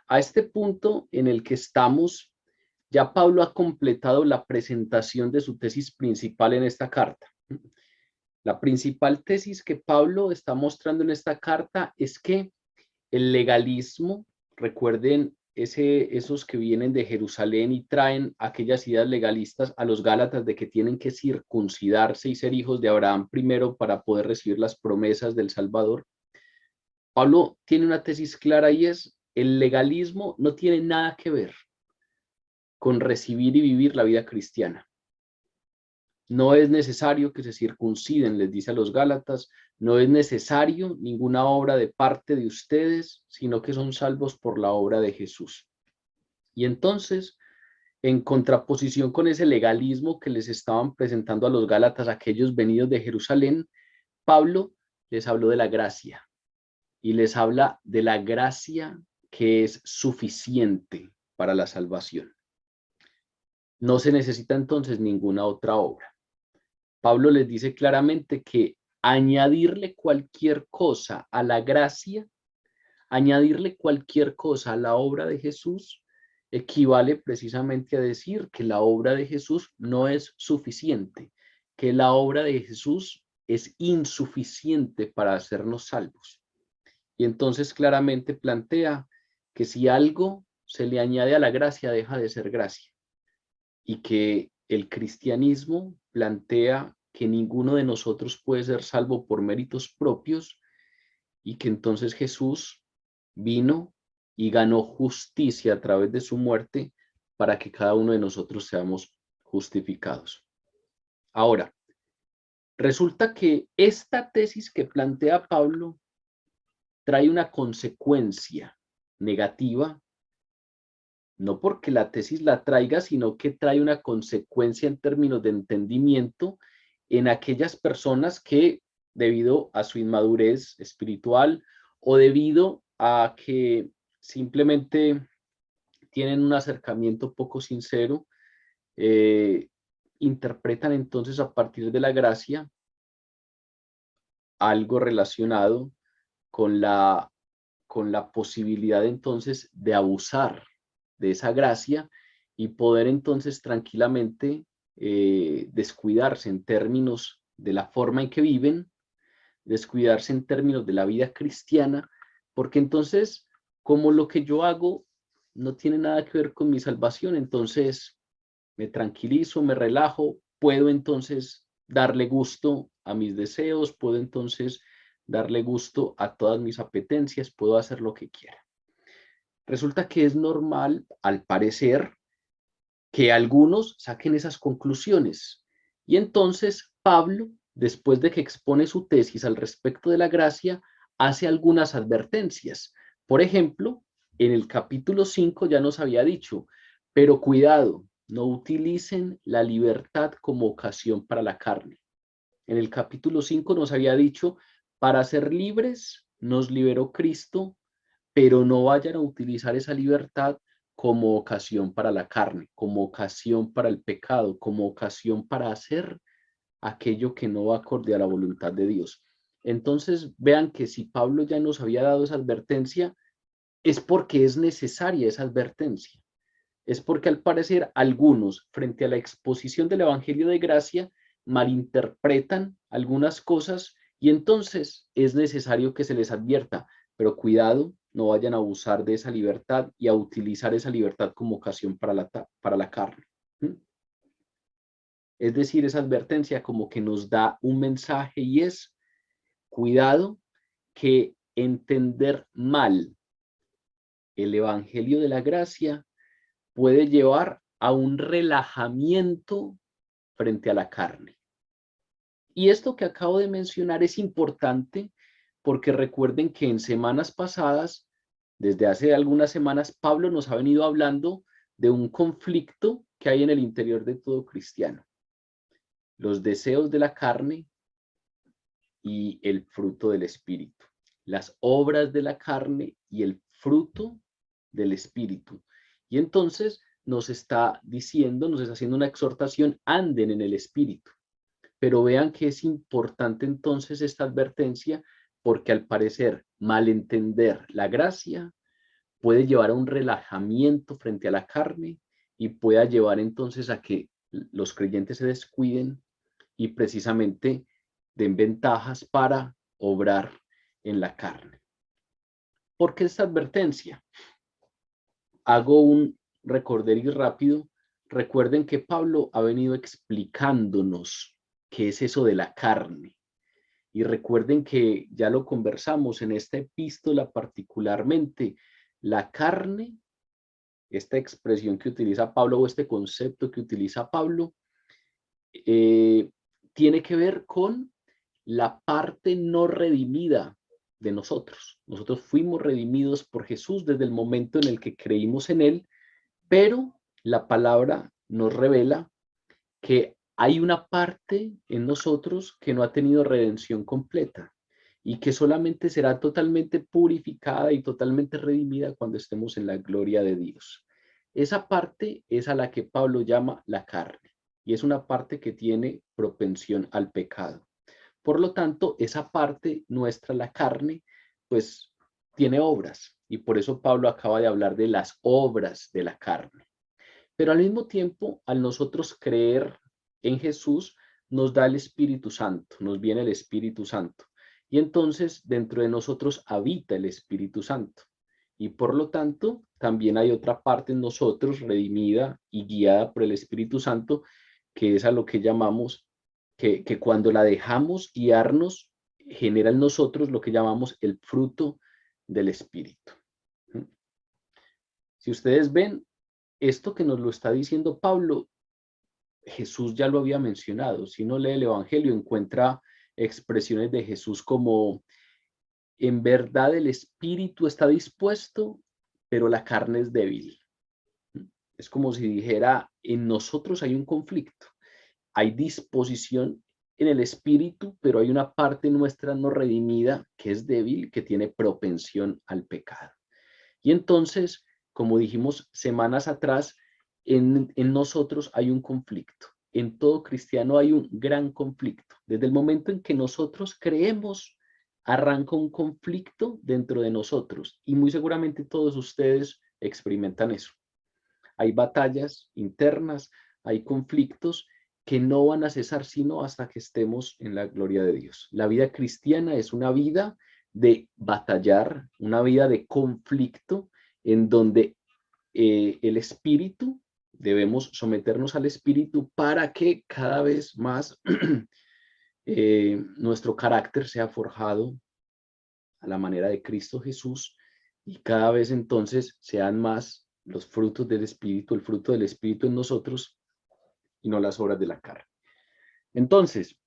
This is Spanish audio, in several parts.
A este punto en el que estamos, ya Pablo ha completado la presentación de su tesis principal en esta carta. La principal tesis que Pablo está mostrando en esta carta es que el legalismo, recuerden esos que vienen de Jerusalén y traen aquellas ideas legalistas a los Gálatas de que tienen que circuncidarse y ser hijos de Abraham primero para poder recibir las promesas del Salvador. Pablo tiene una tesis clara y es: el legalismo no tiene nada que ver con recibir y vivir la vida cristiana. No es necesario que se circunciden, les dice a los Gálatas, no es necesario ninguna obra de parte de ustedes, sino que son salvos por la obra de Jesús. Y entonces, en contraposición con ese legalismo que les estaban presentando a los Gálatas, aquellos venidos de Jerusalén, Pablo les habló de la gracia y les habla de la gracia que es suficiente para la salvación. No se necesita entonces ninguna otra obra. Pablo les dice claramente que añadirle cualquier cosa a la gracia, añadirle cualquier cosa a la obra de Jesús, equivale precisamente a decir que la obra de Jesús no es suficiente, que la obra de Jesús es insuficiente para hacernos salvos. Y entonces claramente plantea que si algo se le añade a la gracia, deja de ser gracia. Y que el cristianismo plantea que ninguno de nosotros puede ser salvo por méritos propios y que entonces Jesús vino y ganó justicia a través de su muerte para que cada uno de nosotros seamos justificados. Ahora, resulta que esta tesis que plantea Pablo trae una consecuencia negativa, no porque la tesis la traiga, sino que trae una consecuencia en términos de entendimiento en aquellas personas que, debido a su inmadurez espiritual o debido a que simplemente tienen un acercamiento poco sincero, interpretan entonces a partir de la gracia algo relacionado con la posibilidad entonces de abusar de esa gracia y poder entonces tranquilamente descuidarse en términos de la forma en que viven, descuidarse en términos de la vida cristiana, porque entonces, como lo que yo hago no tiene nada que ver con mi salvación, entonces me tranquilizo, me relajo, puedo entonces darle gusto a mis deseos, puedo entonces darle gusto a todas mis apetencias, puedo hacer lo que quiera. Resulta que es normal, al parecer, que algunos saquen esas conclusiones. Y entonces Pablo, después de que expone su tesis al respecto de la gracia, hace algunas advertencias. Por ejemplo, en el capítulo 5 ya nos había dicho, pero cuidado, no utilicen la libertad como ocasión para la carne. En el capítulo 5 nos había dicho, para ser libres nos liberó Cristo, pero no vayan a utilizar esa libertad como ocasión para la carne, como ocasión para el pecado, como ocasión para hacer aquello que no va acorde a la voluntad de Dios. Entonces vean que si Pablo ya nos había dado esa advertencia, es porque es necesaria esa advertencia. Es porque al parecer algunos, frente a la exposición del Evangelio de Gracia, malinterpretan algunas cosas y entonces es necesario que se les advierta, pero cuidado, no vayan a abusar de esa libertad y a utilizar esa libertad como ocasión para la carne. Es decir, esa advertencia como que nos da un mensaje y es, cuidado, que entender mal el Evangelio de la Gracia puede llevar a un relajamiento frente a la carne. Y esto que acabo de mencionar es importante porque recuerden que en semanas pasadas, desde hace algunas semanas, Pablo nos ha venido hablando de un conflicto que hay en el interior de todo cristiano. Los deseos de la carne y el fruto del espíritu. Las obras de la carne y el fruto del espíritu. Y entonces nos está diciendo, nos está haciendo una exhortación, anden en el espíritu. Pero vean que es importante entonces esta advertencia porque al parecer malentender la gracia puede llevar a un relajamiento frente a la carne y pueda llevar entonces a que los creyentes se descuiden y precisamente den ventajas para obrar en la carne. ¿Por qué esta advertencia? Hago un recorderis rápido. Recuerden que Pablo ha venido explicándonos qué es eso de la carne. Y recuerden que ya lo conversamos en esta epístola particularmente. La carne, esta expresión que utiliza Pablo o este concepto que utiliza Pablo, tiene que ver con la parte no redimida de nosotros. Nosotros fuimos redimidos por Jesús desde el momento en el que creímos en Él, pero la palabra nos revela que hay una parte en nosotros que no ha tenido redención completa y que solamente será totalmente purificada y totalmente redimida cuando estemos en la gloria de Dios. Esa parte es a la que Pablo llama la carne y es una parte que tiene propensión al pecado. Por lo tanto, esa parte nuestra, la carne, pues tiene obras y por eso Pablo acaba de hablar de las obras de la carne. Pero al mismo tiempo, al nosotros creer en Jesús, nos da el Espíritu Santo, nos viene el Espíritu Santo. Y entonces dentro de nosotros habita el Espíritu Santo. Y por lo tanto, también hay otra parte en nosotros redimida y guiada por el Espíritu Santo, que es a lo que llamamos, que cuando la dejamos guiarnos, genera en nosotros lo que llamamos el fruto del Espíritu. Si ustedes ven, esto que nos lo está diciendo Pablo, Jesús ya lo había mencionado. Si uno lee el Evangelio, encuentra expresiones de Jesús como, en verdad el espíritu está dispuesto, pero la carne es débil. Es como si dijera, en nosotros hay un conflicto. Hay disposición en el espíritu, pero hay una parte nuestra no redimida que es débil, que tiene propensión al pecado. Y entonces, como dijimos semanas atrás, en nosotros hay un conflicto. En todo cristiano hay un gran conflicto. Desde el momento en que nosotros creemos, arranca un conflicto dentro de nosotros. Y muy seguramente todos ustedes experimentan eso. Hay batallas internas, hay conflictos que no van a cesar sino hasta que estemos en la gloria de Dios. La vida cristiana es una vida de batallar, una vida de conflicto en donde el espíritu, debemos someternos al espíritu para que cada vez más nuestro carácter sea forjado a la manera de Cristo Jesús y cada vez entonces sean más los frutos del espíritu, el fruto del espíritu en nosotros y no las obras de la carne. Entonces,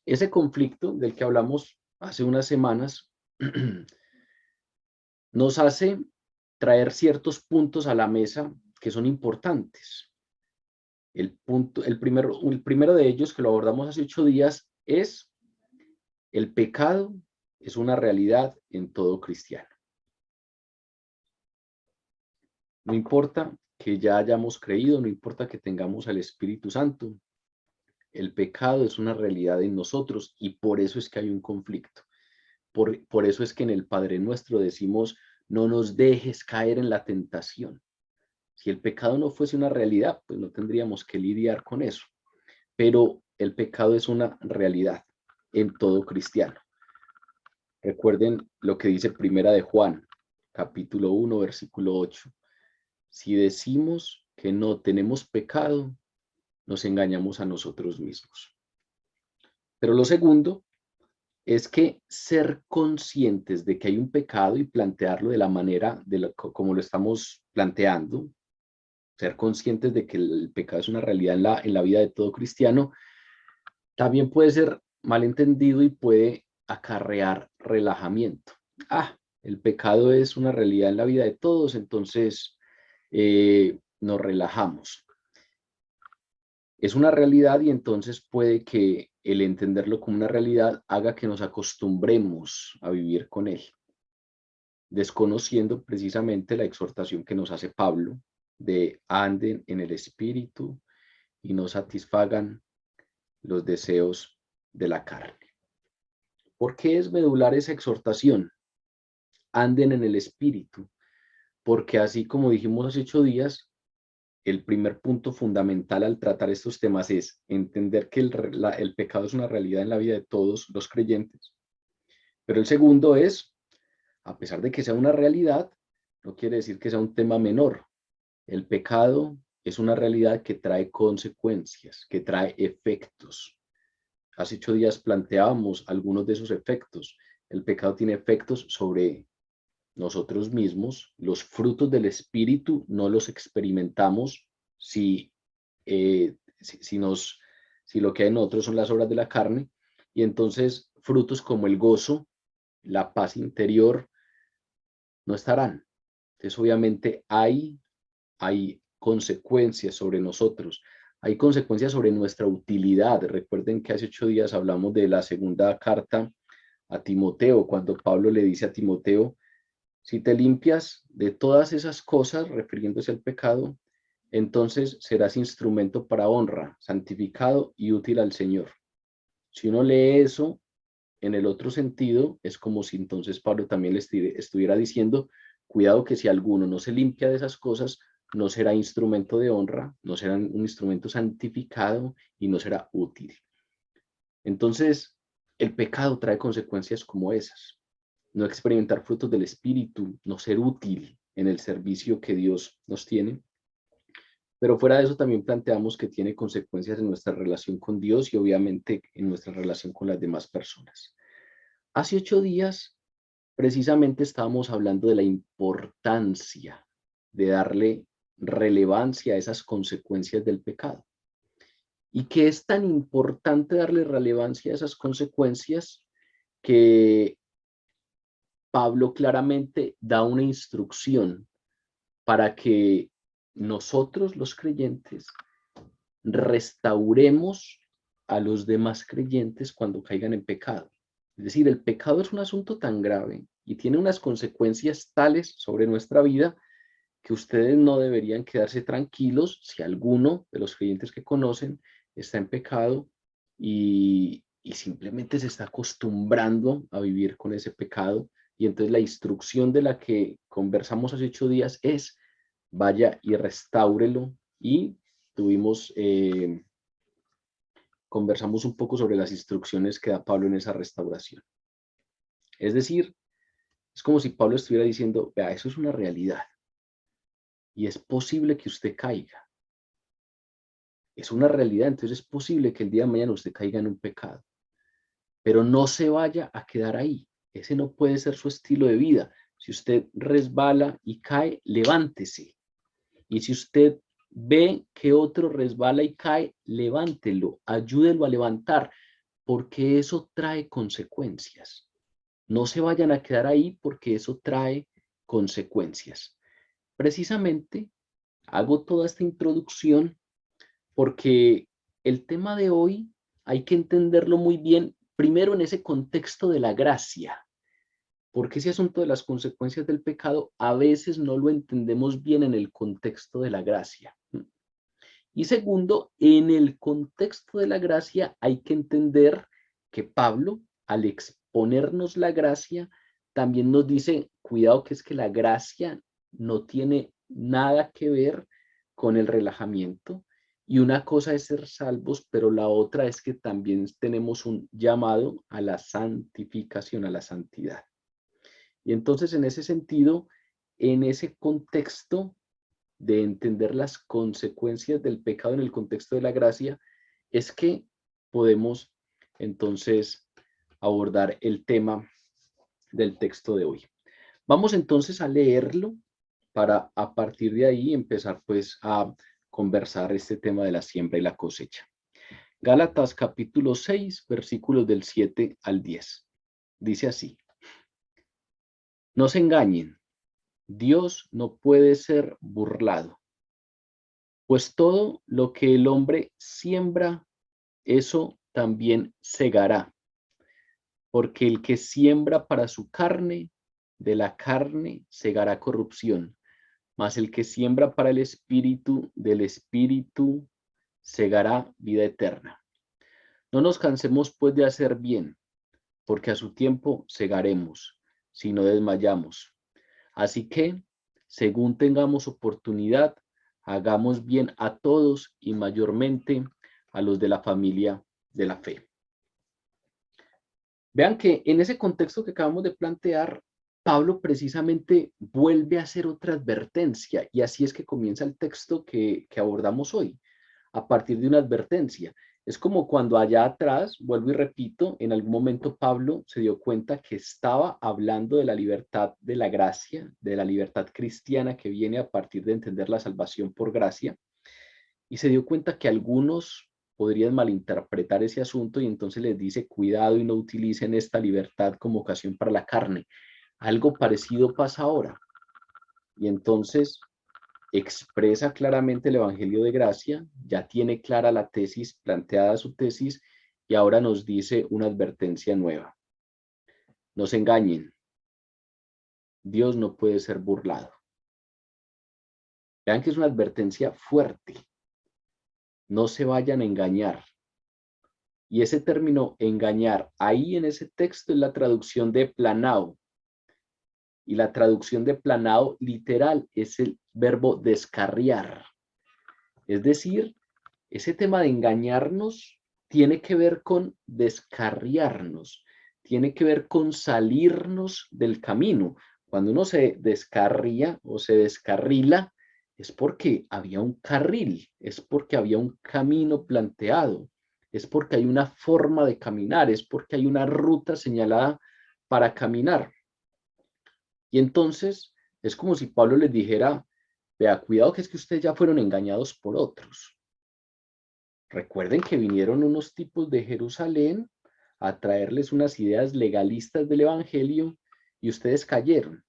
ese conflicto del que hablamos hace unas semanas nos hace traer ciertos puntos a la mesa que son importantes. El primero de ellos, que lo abordamos hace 8 días, es el pecado es una realidad en todo cristiano. No importa que ya hayamos creído, no importa que tengamos al Espíritu Santo, el pecado es una realidad en nosotros y por eso es que hay un conflicto. Por eso es que en el Padre Nuestro decimos, no nos dejes caer en la tentación. Si el pecado no fuese una realidad, pues no tendríamos que lidiar con eso. Pero el pecado es una realidad en todo cristiano. Recuerden lo que dice Primera de Juan, capítulo 1, versículo 8. Si decimos que no tenemos pecado, nos engañamos a nosotros mismos. Pero lo segundo es que ser conscientes de que hay un pecado y plantearlo de la manera como lo estamos planteando, ser conscientes de que el pecado es una realidad en la vida de todo cristiano, también puede ser malentendido y puede acarrear relajamiento. El pecado es una realidad en la vida de todos, entonces nos relajamos. Es una realidad y entonces puede que el entenderlo como una realidad haga que nos acostumbremos a vivir con él, desconociendo precisamente la exhortación que nos hace Pablo de anden en el espíritu y no satisfagan los deseos de la carne. ¿Por qué es medular esa exhortación? Anden en el espíritu. porque así como dijimos hace 8 días, el primer punto fundamental al tratar estos temas es entender que el pecado es una realidad en la vida de todos los creyentes. Pero el segundo es, a pesar de que sea una realidad, no quiere decir que sea un tema menor. El pecado es una realidad que trae consecuencias, que trae efectos. Hace 8 días planteábamos algunos de esos efectos. El pecado tiene efectos sobre nosotros mismos. Los frutos del Espíritu no los experimentamos si, si lo que hay en nosotros son las obras de la carne. Y entonces frutos como el gozo, la paz interior, no estarán. Entonces obviamente hay consecuencias sobre nosotros, hay consecuencias sobre nuestra utilidad. Recuerden que hace 8 días hablamos de la segunda carta a Timoteo, cuando Pablo le dice a Timoteo, si te limpias de todas esas cosas, refiriéndose al pecado, entonces serás instrumento para honra, santificado y útil al Señor. Si uno lee eso en el otro sentido, es como si entonces Pablo también le estuviera diciendo, cuidado que si alguno no se limpia de esas cosas, no será instrumento de honra, no será un instrumento santificado y no será útil. Entonces, el pecado trae consecuencias como esas. No experimentar frutos del Espíritu, no ser útil en el servicio que Dios nos tiene. Pero fuera de eso también planteamos que tiene consecuencias en nuestra relación con Dios y obviamente en nuestra relación con las demás personas. Hace 8 días precisamente estábamos hablando de la importancia de darle relevancia a esas consecuencias del pecado. Y que es tan importante darle relevancia a esas consecuencias que Pablo claramente da una instrucción para que nosotros los creyentes restauremos a los demás creyentes cuando caigan en pecado. Es decir, el pecado es un asunto tan grave y tiene unas consecuencias tales sobre nuestra vida que ustedes no deberían quedarse tranquilos si alguno de los creyentes que conocen está en pecado y simplemente se está acostumbrando a vivir con ese pecado. Y entonces la instrucción de la que conversamos hace 8 días es, vaya y restáurelo. Y tuvimos, conversamos un poco sobre las instrucciones que da Pablo en esa restauración. Es decir, es como si Pablo estuviera diciendo, vea, eso es una realidad y es posible que usted caiga. Es una realidad, entonces es posible que el día de mañana usted caiga en un pecado, pero no se vaya a quedar ahí. Ese no puede ser su estilo de vida. Si usted resbala y cae, levántese. Y si usted ve que otro resbala y cae, levántelo, ayúdelo a levantar, porque eso trae consecuencias. No se vayan a quedar ahí porque eso trae consecuencias. Precisamente hago toda esta introducción porque el tema de hoy hay que entenderlo muy bien, primero en ese contexto de la gracia, porque ese asunto de las consecuencias del pecado a veces no lo entendemos bien en el contexto de la gracia. Y segundo, en el contexto de la gracia hay que entender que Pablo, al exponernos la gracia, también nos dice, cuidado que es que la gracia no tiene nada que ver con el relajamiento. Y una cosa es ser salvos, pero la otra es que también tenemos un llamado a la santificación, a la santidad. Y entonces, en ese sentido, en ese contexto de entender las consecuencias del pecado en el contexto de la gracia, es que podemos entonces abordar el tema del texto de hoy. Vamos entonces a leerlo para a partir de ahí empezar pues a conversar este tema de la siembra y la cosecha. Gálatas capítulo 6, versículos del 7 al 10. Dice así: no se engañen, Dios no puede ser burlado, pues todo lo que el hombre siembra, eso también segará, porque el que siembra para su carne, de la carne segará corrupción, mas el que siembra para el espíritu, del espíritu segará vida eterna. No nos cansemos pues de hacer bien, porque a su tiempo segaremos, si no desmayamos. Así que según tengamos oportunidad, hagamos bien a todos y mayormente a los de la familia de la fe. Vean que en ese contexto que acabamos de plantear, Pablo precisamente vuelve a hacer otra advertencia, y así es que comienza el texto que abordamos hoy, a partir de una advertencia. Es como cuando allá atrás, vuelvo y repito, en algún momento Pablo se dio cuenta que estaba hablando de la libertad de la gracia, de la libertad cristiana que viene a partir de entender la salvación por gracia, y se dio cuenta que algunos podrían malinterpretar ese asunto y entonces les dice, cuidado y no utilicen esta libertad como ocasión para la carne. Algo parecido pasa ahora. Y entonces expresa claramente el Evangelio de Gracia, ya tiene clara la tesis, planteada su tesis, y ahora nos dice una advertencia nueva. No se engañen, Dios no puede ser burlado. Vean que es una advertencia fuerte. No se vayan a engañar. Y ese término engañar, ahí en ese texto es la traducción de planao. Y la traducción de planao literal es el verbo descarriar. Es decir, ese tema de engañarnos tiene que ver con descarriarnos, tiene que ver con salirnos del camino. Cuando uno se descarría o se descarrila, es porque había un carril, es porque había un camino planteado, es porque hay una forma de caminar, es porque hay una ruta señalada para caminar. Y entonces es como si Pablo les dijera, vea, cuidado que es que ustedes ya fueron engañados por otros. Recuerden que vinieron unos tipos de Jerusalén a traerles unas ideas legalistas del Evangelio y ustedes cayeron.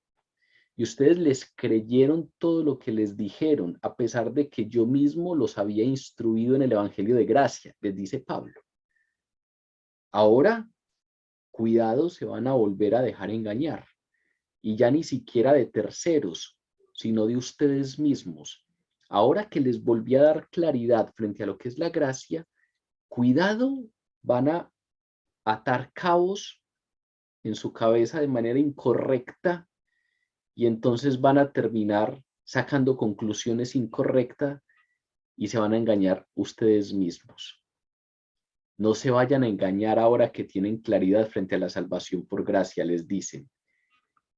Y ustedes les creyeron todo lo que les dijeron, a pesar de que yo mismo los había instruido en el Evangelio de gracia, les dice Pablo. Ahora, cuidado, se van a volver a dejar engañar. Y ya ni siquiera de terceros, sino de ustedes mismos. Ahora que les volví a dar claridad frente a lo que es la gracia, cuidado, van a atar cabos en su cabeza de manera incorrecta y entonces van a terminar sacando conclusiones incorrectas y se van a engañar ustedes mismos. No se vayan a engañar ahora que tienen claridad frente a la salvación por gracia, les dicen.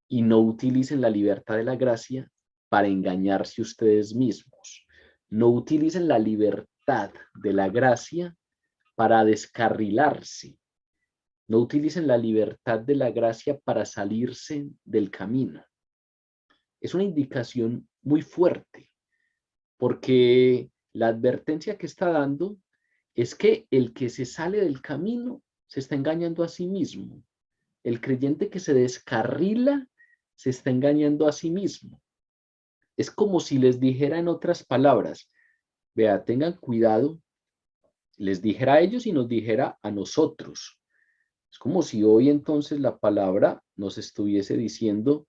Y no utilicen la libertad de la gracia para engañarse ustedes mismos. No utilicen la libertad de la gracia para descarrilarse. No utilicen la libertad de la gracia para salirse del camino. Es una indicación muy fuerte, porque la advertencia que está dando es que el que se sale del camino se está engañando a sí mismo. El creyente que se descarrila se está engañando a sí mismo. Es como si les dijera en otras palabras, vea, tengan cuidado, les dijera a ellos y nos dijera a nosotros. Es como si hoy entonces la palabra nos estuviese diciendo,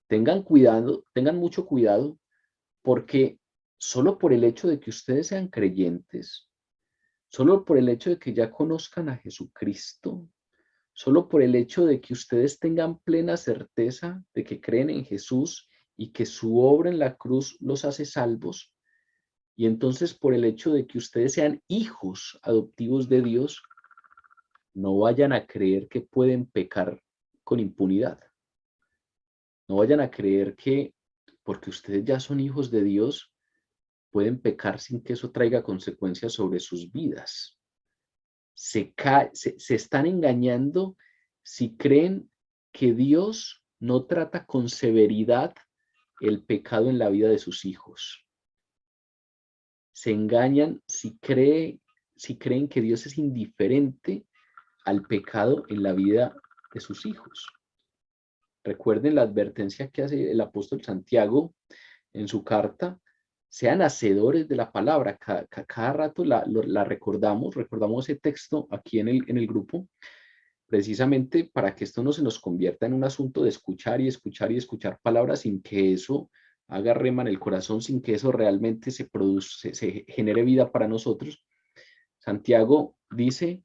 tengan cuidado, tengan mucho cuidado, porque solo por el hecho de que ustedes sean creyentes, solo por el hecho de que ya conozcan a Jesucristo, solo por el hecho de que ustedes tengan plena certeza de que creen en Jesús y que su obra en la cruz los hace salvos, y entonces por el hecho de que ustedes sean hijos adoptivos de Dios, no vayan a creer que pueden pecar con impunidad. No vayan a creer que porque ustedes ya son hijos de Dios, pueden pecar sin que eso traiga consecuencias sobre sus vidas. Se están engañando si creen que Dios no trata con severidad el pecado en la vida de sus hijos. Se engañan si creen que Dios es indiferente al pecado en la vida de sus hijos. Recuerden la advertencia que hace el apóstol Santiago en su carta, sean hacedores de la palabra. Cada rato la recordamos ese texto aquí en el grupo, precisamente para que esto no se nos convierta en un asunto de escuchar y escuchar y escuchar palabras sin que eso haga rema en el corazón, sin que eso realmente se genere vida para nosotros. Santiago dice,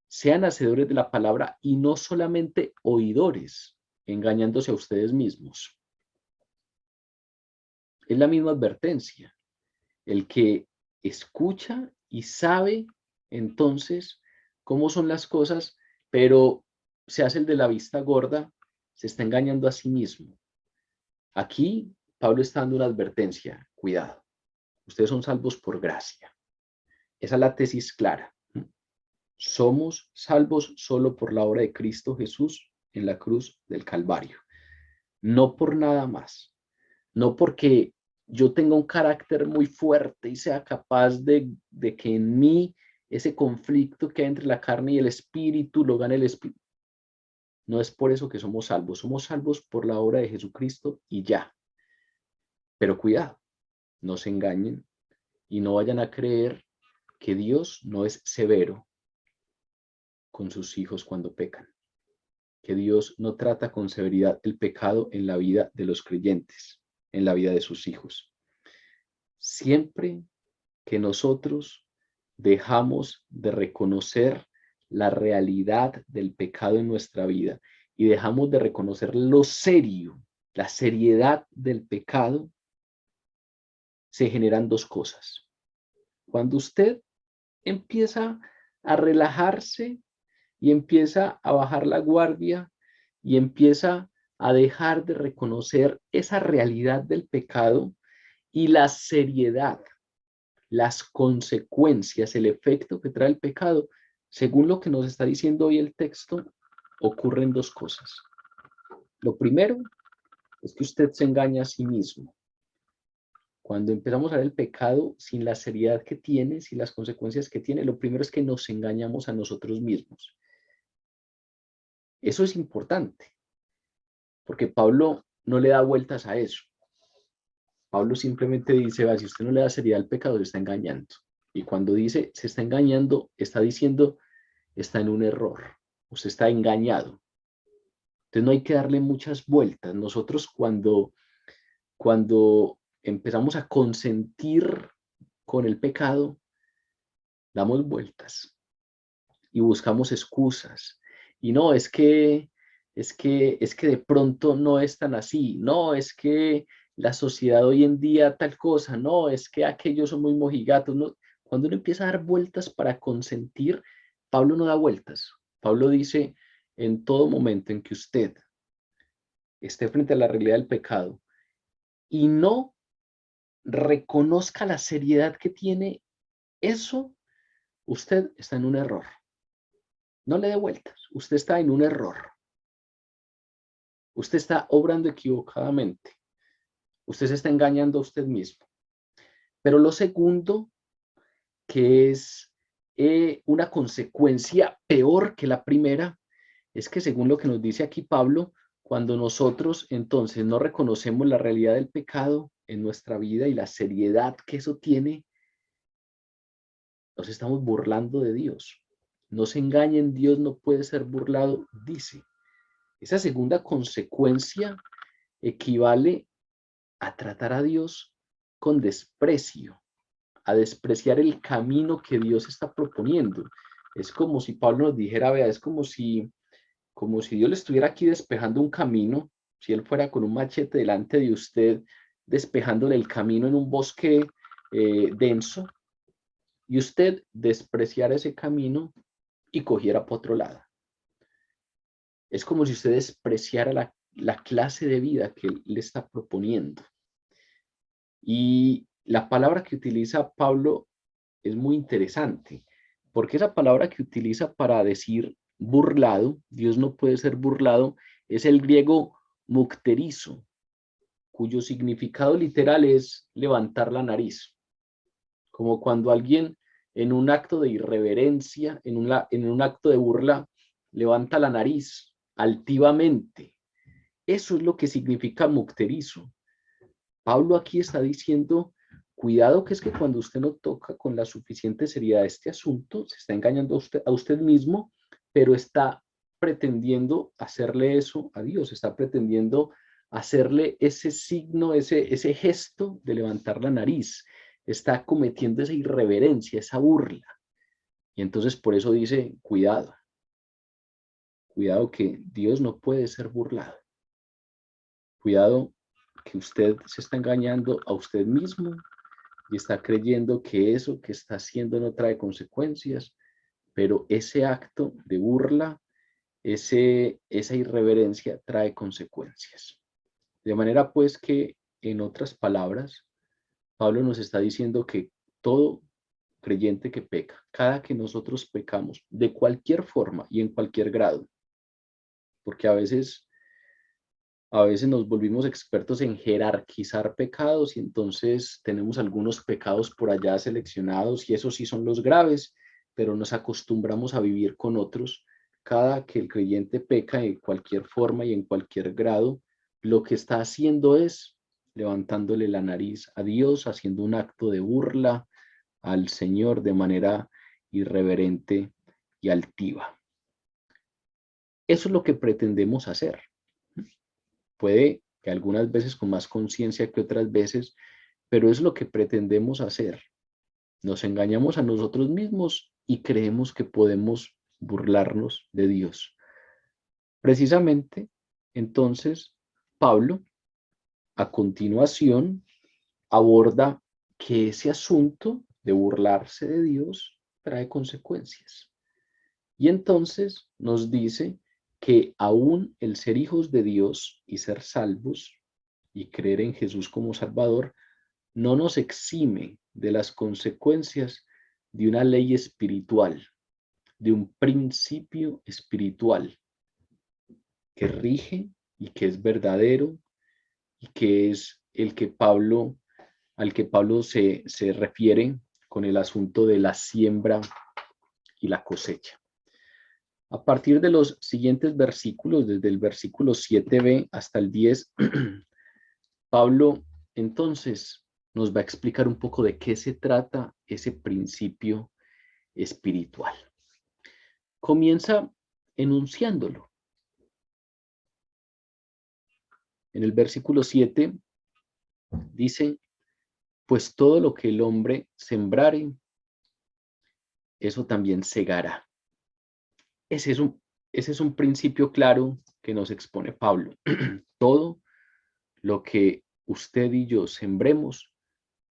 sean hacedores de la palabra y no solamente oidores, engañándose a ustedes mismos. es la misma advertencia. El que escucha y sabe entonces cómo son las cosas, pero se hace el de la vista gorda, se está engañando a sí mismo. Aquí Pablo está dando una advertencia, cuidado, ustedes son salvos por gracia. Esa es la tesis clara. Somos salvos solo por la obra de Cristo Jesús en la cruz del Calvario. No por nada más. No porque yo tenga un carácter muy fuerte y sea capaz de que en mí ese conflicto que hay entre la carne y el espíritu lo gane el espíritu. No es por eso que somos salvos por la obra de Jesucristo y ya. Pero cuidado, no se engañen y no vayan a creer que Dios no es severo con sus hijos cuando pecan, que Dios no trata con severidad el pecado en la vida de los creyentes, en la vida de sus hijos. Siempre que nosotros dejamos de reconocer la realidad del pecado en nuestra vida y dejamos de reconocer lo serio, la seriedad del pecado, se generan dos cosas. Cuando usted empieza a relajarse y empieza a bajar la guardia y empieza a dejar de reconocer esa realidad del pecado y la seriedad, las consecuencias, el efecto que trae el pecado, según lo que nos está diciendo hoy el texto, ocurren dos cosas. Lo primero es que usted se engaña a sí mismo. Cuando empezamos a ver el pecado sin la seriedad que tiene, sin las consecuencias que tiene, lo primero es que nos engañamos a nosotros mismos. Eso es importante, porque Pablo no le da vueltas a eso. Pablo simplemente dice, si usted no le da seriedad al pecado, se está engañando. Y cuando dice se está engañando, está diciendo está en un error, usted está engañado. Entonces no hay que darle muchas vueltas. Nosotros cuando empezamos a consentir con el pecado, damos vueltas y buscamos excusas. Y no, es que de pronto no es tan así. No, es que la sociedad hoy en día tal cosa. No, es que aquellos son muy mojigatos. No. Cuando uno empieza a dar vueltas para consentir, Pablo no da vueltas. Pablo dice, en todo momento en que usted esté frente a la realidad del pecado y no reconozca la seriedad que tiene eso, usted está en un error. No le dé vueltas, usted está en un error. Usted está obrando equivocadamente. Usted se está engañando a usted mismo. Pero lo segundo, que es una consecuencia peor que la primera, es que según lo que nos dice aquí Pablo, cuando nosotros entonces no reconocemos la realidad del pecado en nuestra vida y la seriedad que eso tiene, nos estamos burlando de Dios. No se engañen, Dios no puede ser burlado, dice. Esa segunda consecuencia equivale a tratar a Dios con desprecio, a despreciar el camino que Dios está proponiendo. Es como si Pablo nos dijera, vea, es como si Dios le estuviera aquí despejando un camino, si Él fuera con un machete delante de usted, despejándole el camino en un bosque denso, y usted despreciara ese camino y cogiera por otro lado. Es como si usted despreciara la clase de vida que Él le está proponiendo. Y la palabra que utiliza Pablo es muy interesante, porque esa palabra que utiliza para decir burlado, Dios no puede ser burlado, es el griego mukterizo, cuyo significado literal es levantar la nariz, como cuando alguien en un acto de irreverencia, en un acto de burla, levanta la nariz altivamente. Eso es lo que significa mukterizo. Pablo aquí está diciendo, cuidado que es que cuando usted no toca con la suficiente seriedad este asunto, se está engañando a usted mismo, pero está pretendiendo hacerle eso a Dios, está pretendiendo hacerle ese signo, ese gesto de levantar la nariz, está cometiendo esa irreverencia, esa burla. Y entonces por eso dice, cuidado, cuidado que Dios no puede ser burlado. Cuidado que usted se está engañando a usted mismo y está creyendo que eso que está haciendo no trae consecuencias, pero ese acto de burla, esa irreverencia trae consecuencias. De manera pues que, en otras palabras, Pablo nos está diciendo que todo creyente que peca, cada que nosotros pecamos, de cualquier forma y en cualquier grado, porque a veces nos volvimos expertos en jerarquizar pecados y entonces tenemos algunos pecados por allá seleccionados y esos sí son los graves, pero nos acostumbramos a vivir con otros. Cada que el creyente peca de cualquier forma y en cualquier grado, lo que está haciendo es levantándole la nariz a Dios, haciendo un acto de burla al Señor de manera irreverente y altiva. Eso es lo que pretendemos hacer. Puede que algunas veces con más conciencia que otras veces, pero es lo que pretendemos hacer. Nos engañamos a nosotros mismos y creemos que podemos burlarnos de Dios. Precisamente, entonces, Pablo, a continuación, aborda que ese asunto de burlarse de Dios trae consecuencias. Y entonces nos dice que aún el ser hijos de Dios y ser salvos y creer en Jesús como Salvador no nos exime de las consecuencias de una ley espiritual, de un principio espiritual que rige y que es verdadero y que es el que al que Pablo se refiere con el asunto de la siembra y la cosecha. A partir de los siguientes versículos, desde el versículo 7b hasta el 10, Pablo entonces nos va a explicar un poco de qué se trata ese principio espiritual. Comienza enunciándolo. En el versículo 7 dice, pues todo lo que el hombre sembrare, eso también segará. Ese es un principio claro que nos expone Pablo. Todo lo que usted y yo sembremos,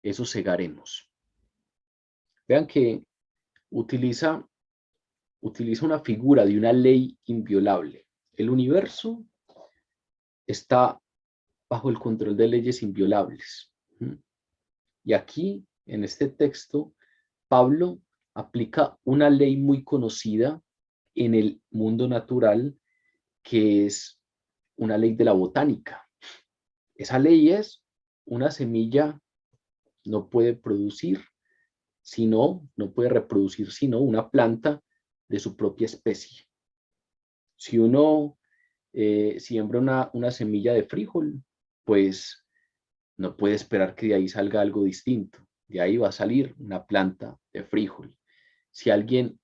eso segaremos. Vean que utiliza una figura de una ley inviolable. El universo está bajo el control de leyes inviolables. Y aquí, en este texto, Pablo aplica una ley muy conocida en el mundo natural, que es una ley de la botánica. Esa ley es: una semilla no puede producir no puede reproducir sino una planta de su propia especie. Si uno siembra una semilla de frijol, pues no puede esperar que de ahí salga algo distinto. De ahí va a salir una planta de frijol. Si alguien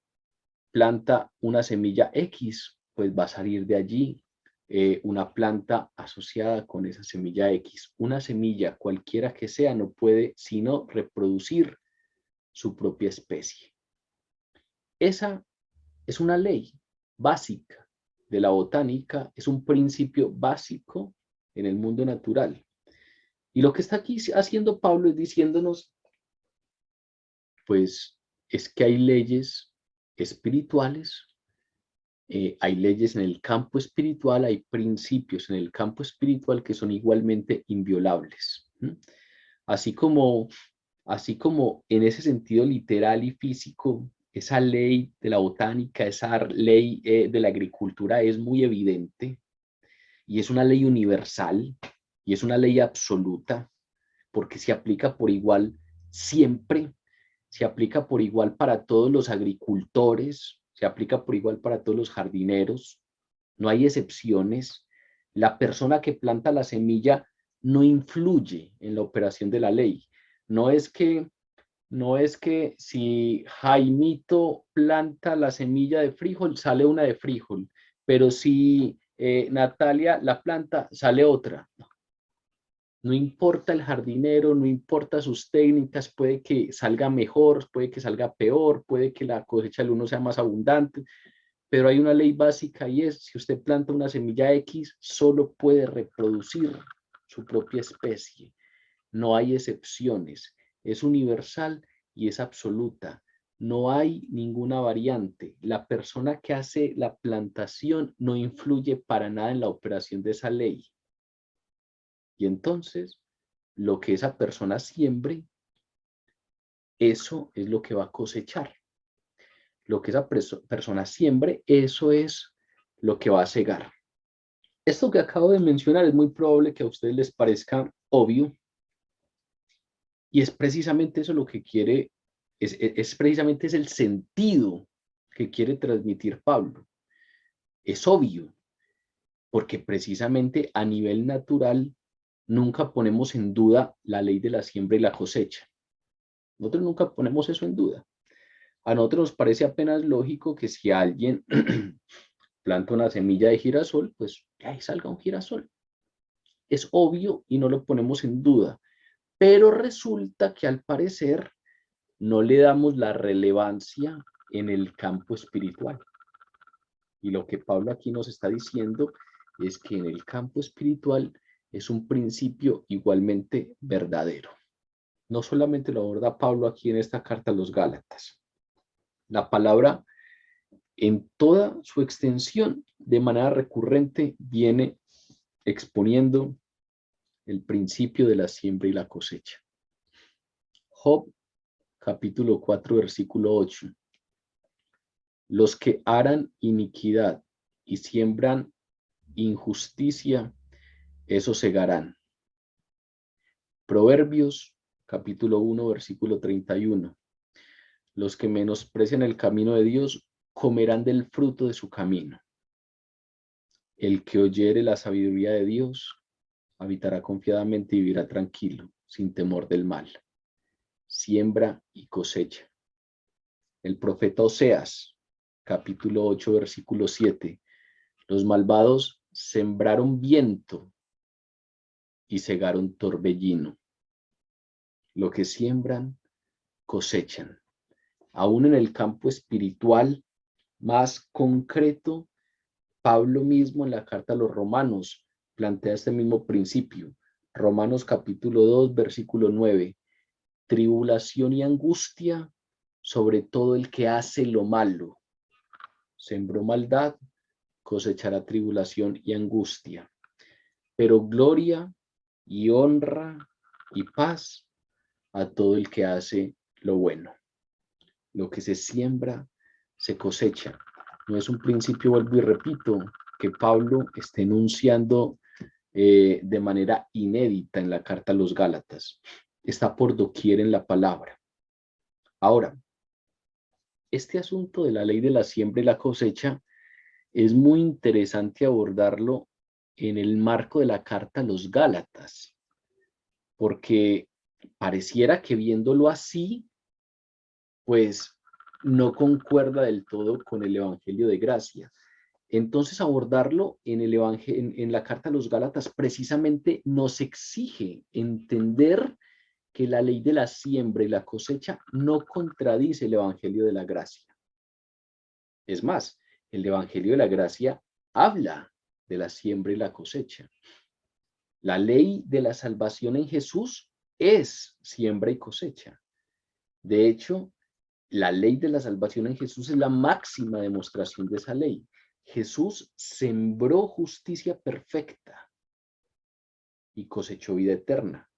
planta una semilla X, pues va a salir de allí una planta asociada con esa semilla X. Una semilla, cualquiera que sea, no puede sino reproducir su propia especie. Esa es una ley básica de la botánica, es un principio básico en el mundo natural. Y lo que está aquí haciendo Pablo es diciéndonos, pues, es que hay leyes espirituales, hay leyes en el campo espiritual, hay principios en el campo espiritual que son igualmente inviolables. Así como en ese sentido literal y físico, esa ley de la botánica, esa ley de la agricultura es muy evidente y es una ley universal y es una ley absoluta porque se aplica por igual siempre, se aplica por igual para todos los agricultores, se aplica por igual para todos los jardineros, no hay excepciones. La persona que planta la semilla no influye en la operación de la ley. No es que, no es que si Jaimito planta la semilla de frijol, sale una de frijol, pero si Natalia la planta, sale otra. No importa el jardinero, no importa sus técnicas, puede que salga mejor, puede que salga peor, puede que la cosecha del uno sea más abundante, pero hay una ley básica y es: si usted planta una semilla X, solo puede reproducir su propia especie. No hay excepciones. Es universal y es absoluta. No hay ninguna variante. La persona que hace la plantación no influye para nada en la operación de esa ley. Y entonces, lo que esa persona siembre, eso es lo que va a cosechar. Lo que esa persona siembre, eso es lo que va a segar. Esto que acabo de mencionar es muy probable que a ustedes les parezca obvio, y es precisamente eso lo que quiere, es precisamente es el sentido que quiere transmitir Pablo. Es obvio, porque precisamente a nivel natural nunca ponemos en duda la ley de la siembra y la cosecha. Nosotros nunca ponemos eso en duda. A nosotros nos parece apenas lógico que si alguien planta una semilla de girasol, pues ahí salga un girasol. Es obvio y no lo ponemos en duda. Pero resulta que al parecer no le damos la relevancia en el campo espiritual. Y lo que Pablo aquí nos está diciendo es que en el campo espiritual es un principio igualmente verdadero. No solamente lo aborda Pablo aquí en esta carta a los Gálatas. La palabra en toda su extensión, de manera recurrente, viene exponiendo el principio de la siembra y la cosecha. Job, capítulo 4, versículo 8. Los que harán iniquidad y siembran injusticia, eso segarán. Proverbios, capítulo 1, versículo 31. Los que menosprecian el camino de Dios comerán del fruto de su camino. El que oyere la sabiduría de Dios habitará confiadamente y vivirá tranquilo, sin temor del mal. Siembra y cosecha. El profeta Oseas, capítulo 8, versículo 7. Los malvados sembraron viento y segaron torbellino. Lo que siembran, cosechan. Aún en el campo espiritual más concreto, Pablo mismo en la carta a los Romanos plantea este mismo principio. Romanos capítulo 2, versículo 9. Tribulación y angustia sobre todo el que hace lo malo. Sembró maldad, cosechará tribulación y angustia. Pero gloria y honra y paz a todo el que hace lo bueno. Lo que se siembra, se cosecha. No es un principio, vuelvo y repito, que Pablo está enunciando de manera inédita en la carta a los Gálatas. Está por doquier en la palabra. Ahora, este asunto de la ley de la siembra y la cosecha es muy interesante abordarlo en el marco de la carta a los Gálatas, porque pareciera que viéndolo así, pues no concuerda del todo con el Evangelio de gracia. Entonces, abordarlo en el en la carta a los Gálatas precisamente nos exige entender que la ley de la siembra y la cosecha no contradice el Evangelio de la gracia. Es más, el Evangelio de la gracia habla de la siembra y la cosecha. La ley de la salvación en Jesús es siembra y cosecha. De hecho, la ley de la salvación en Jesús es la máxima demostración de esa ley. Jesús sembró justicia perfecta y cosechó vida eterna.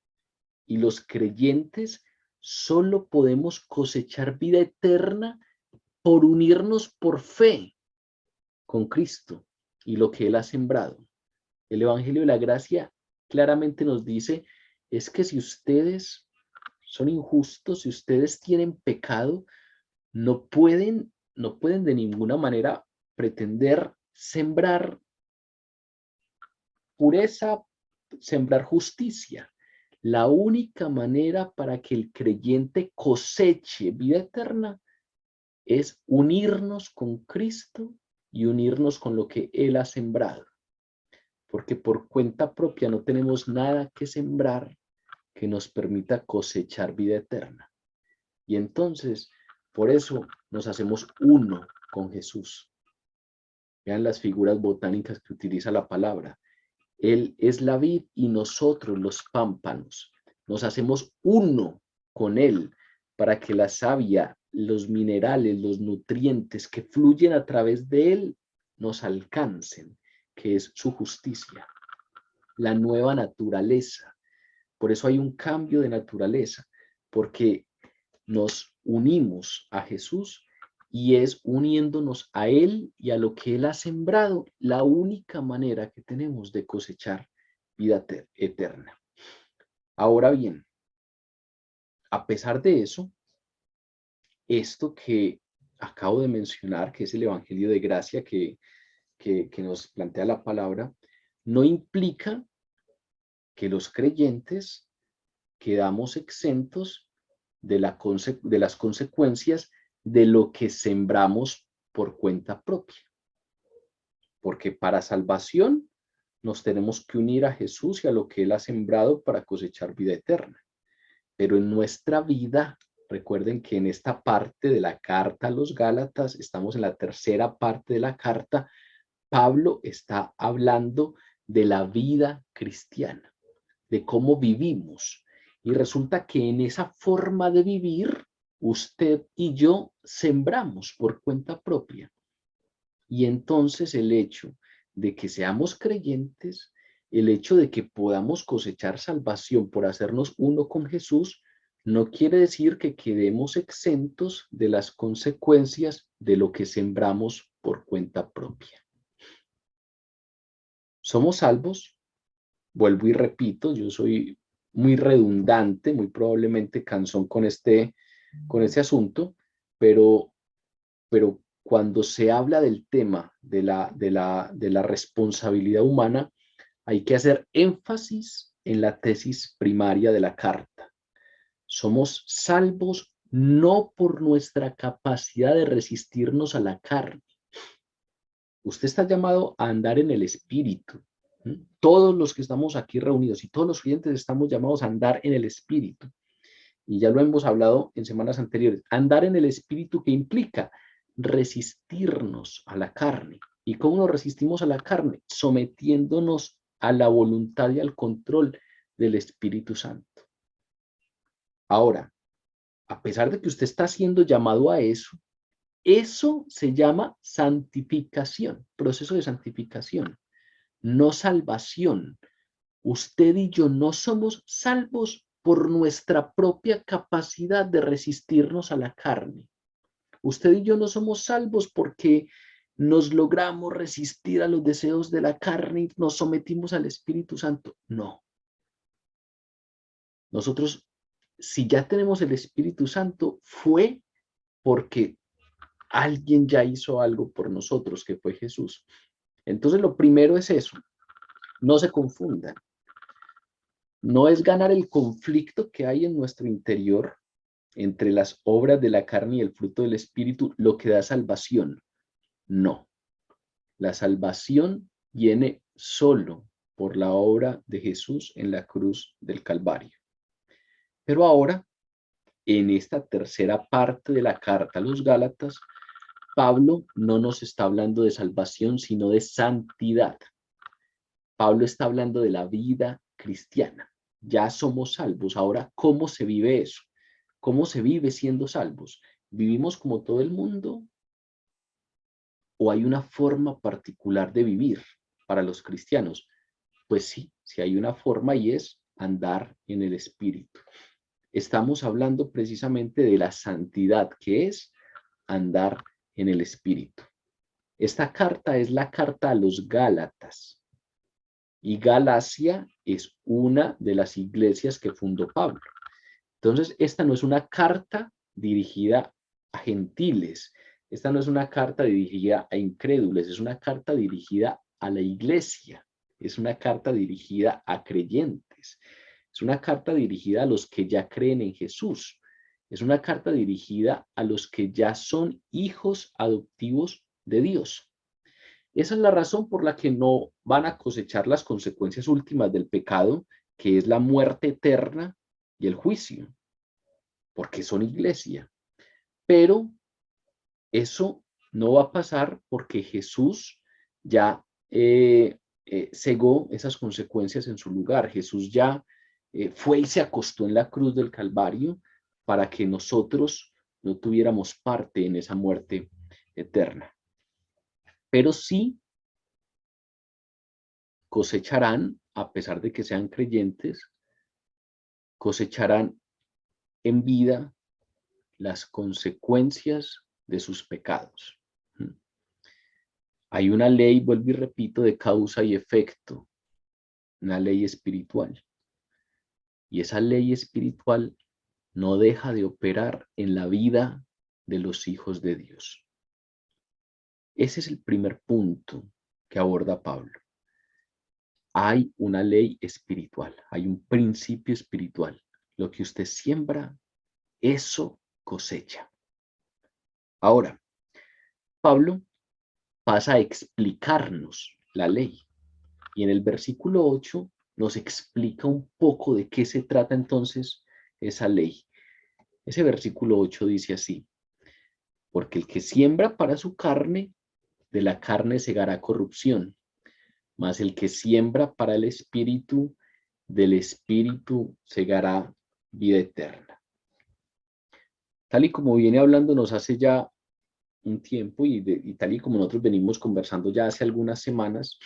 Y los creyentes solo podemos cosechar vida eterna por unirnos por fe con Cristo y lo que Él ha sembrado. El Evangelio de la Gracia claramente nos dice, es que si ustedes son injustos, si ustedes tienen pecado, no pueden de ninguna manera pretender sembrar pureza, sembrar justicia. La única manera para que el creyente coseche vida eterna es unirnos con Cristo y unirnos con lo que Él ha sembrado. Porque por cuenta propia no tenemos nada que sembrar que nos permita cosechar vida eterna. Y entonces, por eso nos hacemos uno con Jesús. Vean las figuras botánicas que utiliza la palabra. Él es la vid y nosotros los pámpanos. Nos hacemos uno con Él para que la savia, los minerales, los nutrientes que fluyen a través de Él nos alcancen, que es su justicia, la nueva naturaleza. Por eso hay un cambio de naturaleza, porque nos unimos a Jesús y es uniéndonos a Él y a lo que Él ha sembrado la única manera que tenemos de cosechar vida eterna. Ahora bien, a pesar de eso, esto que acabo de mencionar, que es el Evangelio de Gracia que nos plantea la palabra, no implica que los creyentes quedamos exentos de las consecuencias de lo que sembramos por cuenta propia. Porque para salvación nos tenemos que unir a Jesús y a lo que Él ha sembrado para cosechar vida eterna. Pero en nuestra vida, recuerden que en esta parte de la carta a los Gálatas, estamos en la tercera parte de la carta, Pablo está hablando de la vida cristiana, de cómo vivimos. Y resulta que en esa forma de vivir, usted y yo sembramos por cuenta propia. Y entonces el hecho de que seamos creyentes, el hecho de que podamos cosechar salvación por hacernos uno con Jesús, no quiere decir que quedemos exentos de las consecuencias de lo que sembramos por cuenta propia. Somos salvos, vuelvo y repito, yo soy muy redundante, muy probablemente cansón con este asunto, pero cuando se habla del tema de la responsabilidad humana, hay que hacer énfasis en la tesis primaria de la carta. Somos salvos no por nuestra capacidad de resistirnos a la carne. Usted está llamado a andar en el espíritu. Todos los que estamos aquí reunidos y todos los clientes estamos llamados a andar en el espíritu. Y ya lo hemos hablado en semanas anteriores. Andar en el espíritu, que implica resistirnos a la carne. ¿Y cómo nos resistimos a la carne? Sometiéndonos a la voluntad y al control del Espíritu Santo. Ahora, a pesar de que usted está siendo llamado a eso se llama santificación, proceso de santificación, no salvación. Usted y yo no somos salvos por nuestra propia capacidad de resistirnos a la carne. Usted y yo no somos salvos porque nos logramos resistir a los deseos de la carne y nos sometimos al Espíritu Santo. No. Nosotros, si ya tenemos el Espíritu Santo, fue porque alguien ya hizo algo por nosotros, que fue Jesús. Entonces, lo primero es eso. No se confundan. No es ganar el conflicto que hay en nuestro interior entre las obras de la carne y el fruto del Espíritu lo que da salvación. No. La salvación viene solo por la obra de Jesús en la cruz del Calvario. Pero ahora, en esta tercera parte de la carta a los Gálatas, Pablo no nos está hablando de salvación, sino de santidad. Pablo está hablando de la vida cristiana. Ya somos salvos. Ahora, ¿cómo se vive eso? ¿Cómo se vive siendo salvos? ¿Vivimos como todo el mundo? ¿O hay una forma particular de vivir para los cristianos? Pues sí, sí hay una forma y es andar en el Espíritu. Estamos hablando precisamente de la santidad, que es andar en el Espíritu. Esta carta es la carta a los Gálatas. Y Galacia es una de las iglesias que fundó Pablo. Entonces, esta no es una carta dirigida a gentiles, esta no es una carta dirigida a incrédulos, es una carta dirigida a la iglesia, es una carta dirigida a creyentes, es una carta dirigida a los que ya creen en Jesús, es una carta dirigida a los que ya son hijos adoptivos de Dios. Esa es la razón por la que no van a cosechar las consecuencias últimas del pecado, que es la muerte eterna y el juicio, porque son iglesia. Pero eso no va a pasar porque Jesús ya cegó esas consecuencias en su lugar. Jesús ya fue y se acostó en la cruz del Calvario para que nosotros no tuviéramos parte en esa muerte eterna. Pero sí cosecharán, a pesar de que sean creyentes, cosecharán en vida las consecuencias de sus pecados. Hay una ley, vuelvo y repito, de causa y efecto, una ley espiritual. Y esa ley espiritual no deja de operar en la vida de los hijos de Dios. Ese es el primer punto que aborda Pablo. Hay una ley espiritual, hay un principio espiritual. Lo que usted siembra, eso cosecha. Ahora, Pablo pasa a explicarnos la ley. Y en el versículo 8 nos explica un poco de qué se trata entonces esa ley. Ese versículo 8 dice así: porque el que siembra para su carne, de la carne segará corrupción, mas el que siembra para el espíritu, del espíritu segará vida eterna. Tal y como viene hablándonos hace ya un tiempo y tal y como nosotros venimos conversando ya hace algunas semanas,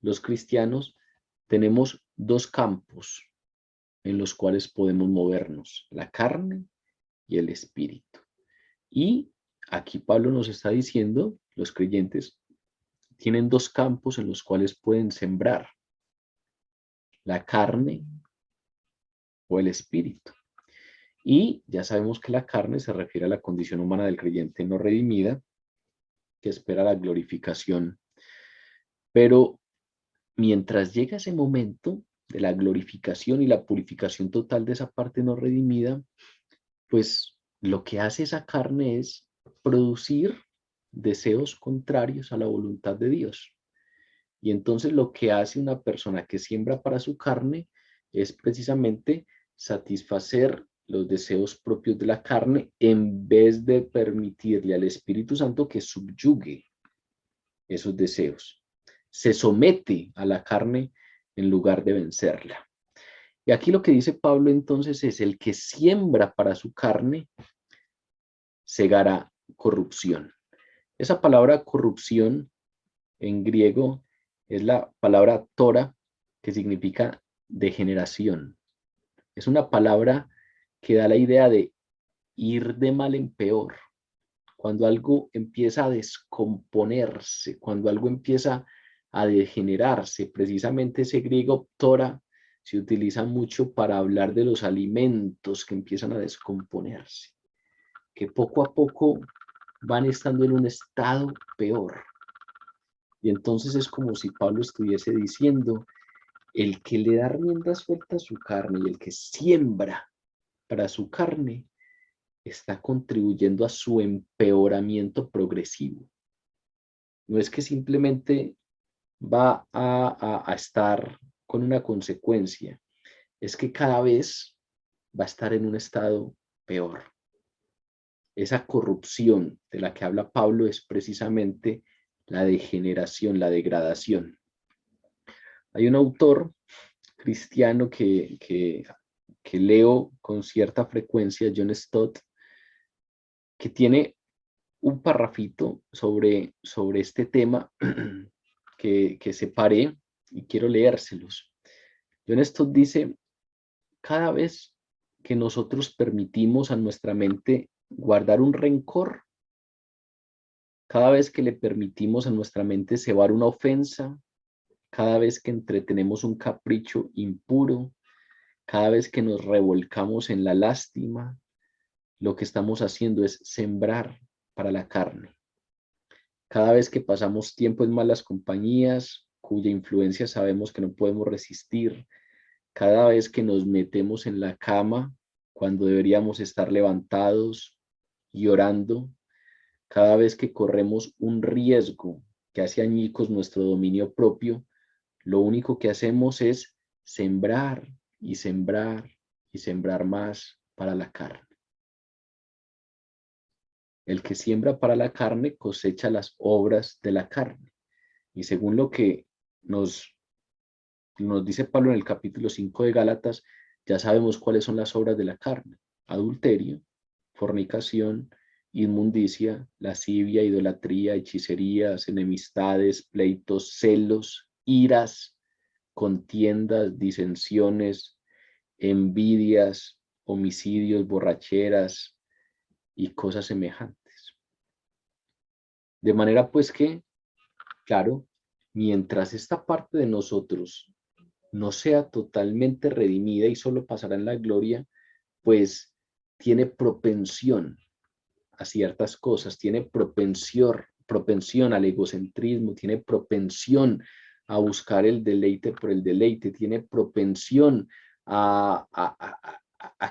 los cristianos tenemos dos campos en los cuales podemos movernos: la carne y el espíritu. Y aquí Pablo nos está diciendo, los creyentes tienen dos campos en los cuales pueden sembrar: la carne o el espíritu. Y ya sabemos que la carne se refiere a la condición humana del creyente no redimida, que espera la glorificación. Pero mientras llega ese momento de la glorificación y la purificación total de esa parte no redimida, pues lo que hace esa carne es producir deseos contrarios a la voluntad de Dios. Y entonces lo que hace una persona que siembra para su carne es precisamente satisfacer los deseos propios de la carne en vez de permitirle al Espíritu Santo que subyugue esos deseos. Se somete a la carne en lugar de vencerla. Y aquí lo que dice Pablo entonces es: el que siembra para su carne segará corrupción. Esa palabra corrupción en griego es la palabra tora, que significa degeneración. Es una palabra que da la idea de ir de mal en peor. Cuando algo empieza a descomponerse, cuando algo empieza a degenerarse, precisamente ese griego tora se utiliza mucho para hablar de los alimentos que empiezan a descomponerse, que poco a poco van estando en un estado peor. Y entonces es como si Pablo estuviese diciendo: el que le da rienda suelta a su carne y el que siembra para su carne está contribuyendo a su empeoramiento progresivo. No es que simplemente va a estar con una consecuencia, es que cada vez va a estar en un estado peor. Esa corrupción de la que habla Pablo es precisamente la degeneración, la degradación. Hay un autor cristiano que leo con cierta frecuencia, John Stott, que tiene un parrafito sobre este tema que separé y quiero leérselos. John Stott dice: cada vez que nosotros permitimos a nuestra mente guardar un rencor, cada vez que le permitimos a nuestra mente cebar una ofensa, cada vez que entretenemos un capricho impuro, cada vez que nos revolcamos en la lástima, lo que estamos haciendo es sembrar para la carne. Cada vez que pasamos tiempo en malas compañías, cuya influencia sabemos que no podemos resistir, cada vez que nos metemos en la cama cuando deberíamos estar levantados y orando, cada vez que corremos un riesgo que hace añicos nuestro dominio propio, lo único que hacemos es sembrar y sembrar y sembrar más para la carne. El que siembra para la carne cosecha las obras de la carne. Y según lo que nos nos dice Pablo en el capítulo 5 de Gálatas, ya sabemos cuáles son las obras de la carne: adulterio, fornicación, inmundicia, lascivia, idolatría, hechicerías, enemistades, pleitos, celos, iras, contiendas, disensiones, envidias, homicidios, borracheras y cosas semejantes. De manera pues que, claro, mientras esta parte de nosotros no sea totalmente redimida y solo pasará en la gloria, pues tiene propensión a ciertas cosas, tiene propensión al egocentrismo, tiene propensión a buscar el deleite por el deleite, tiene propensión a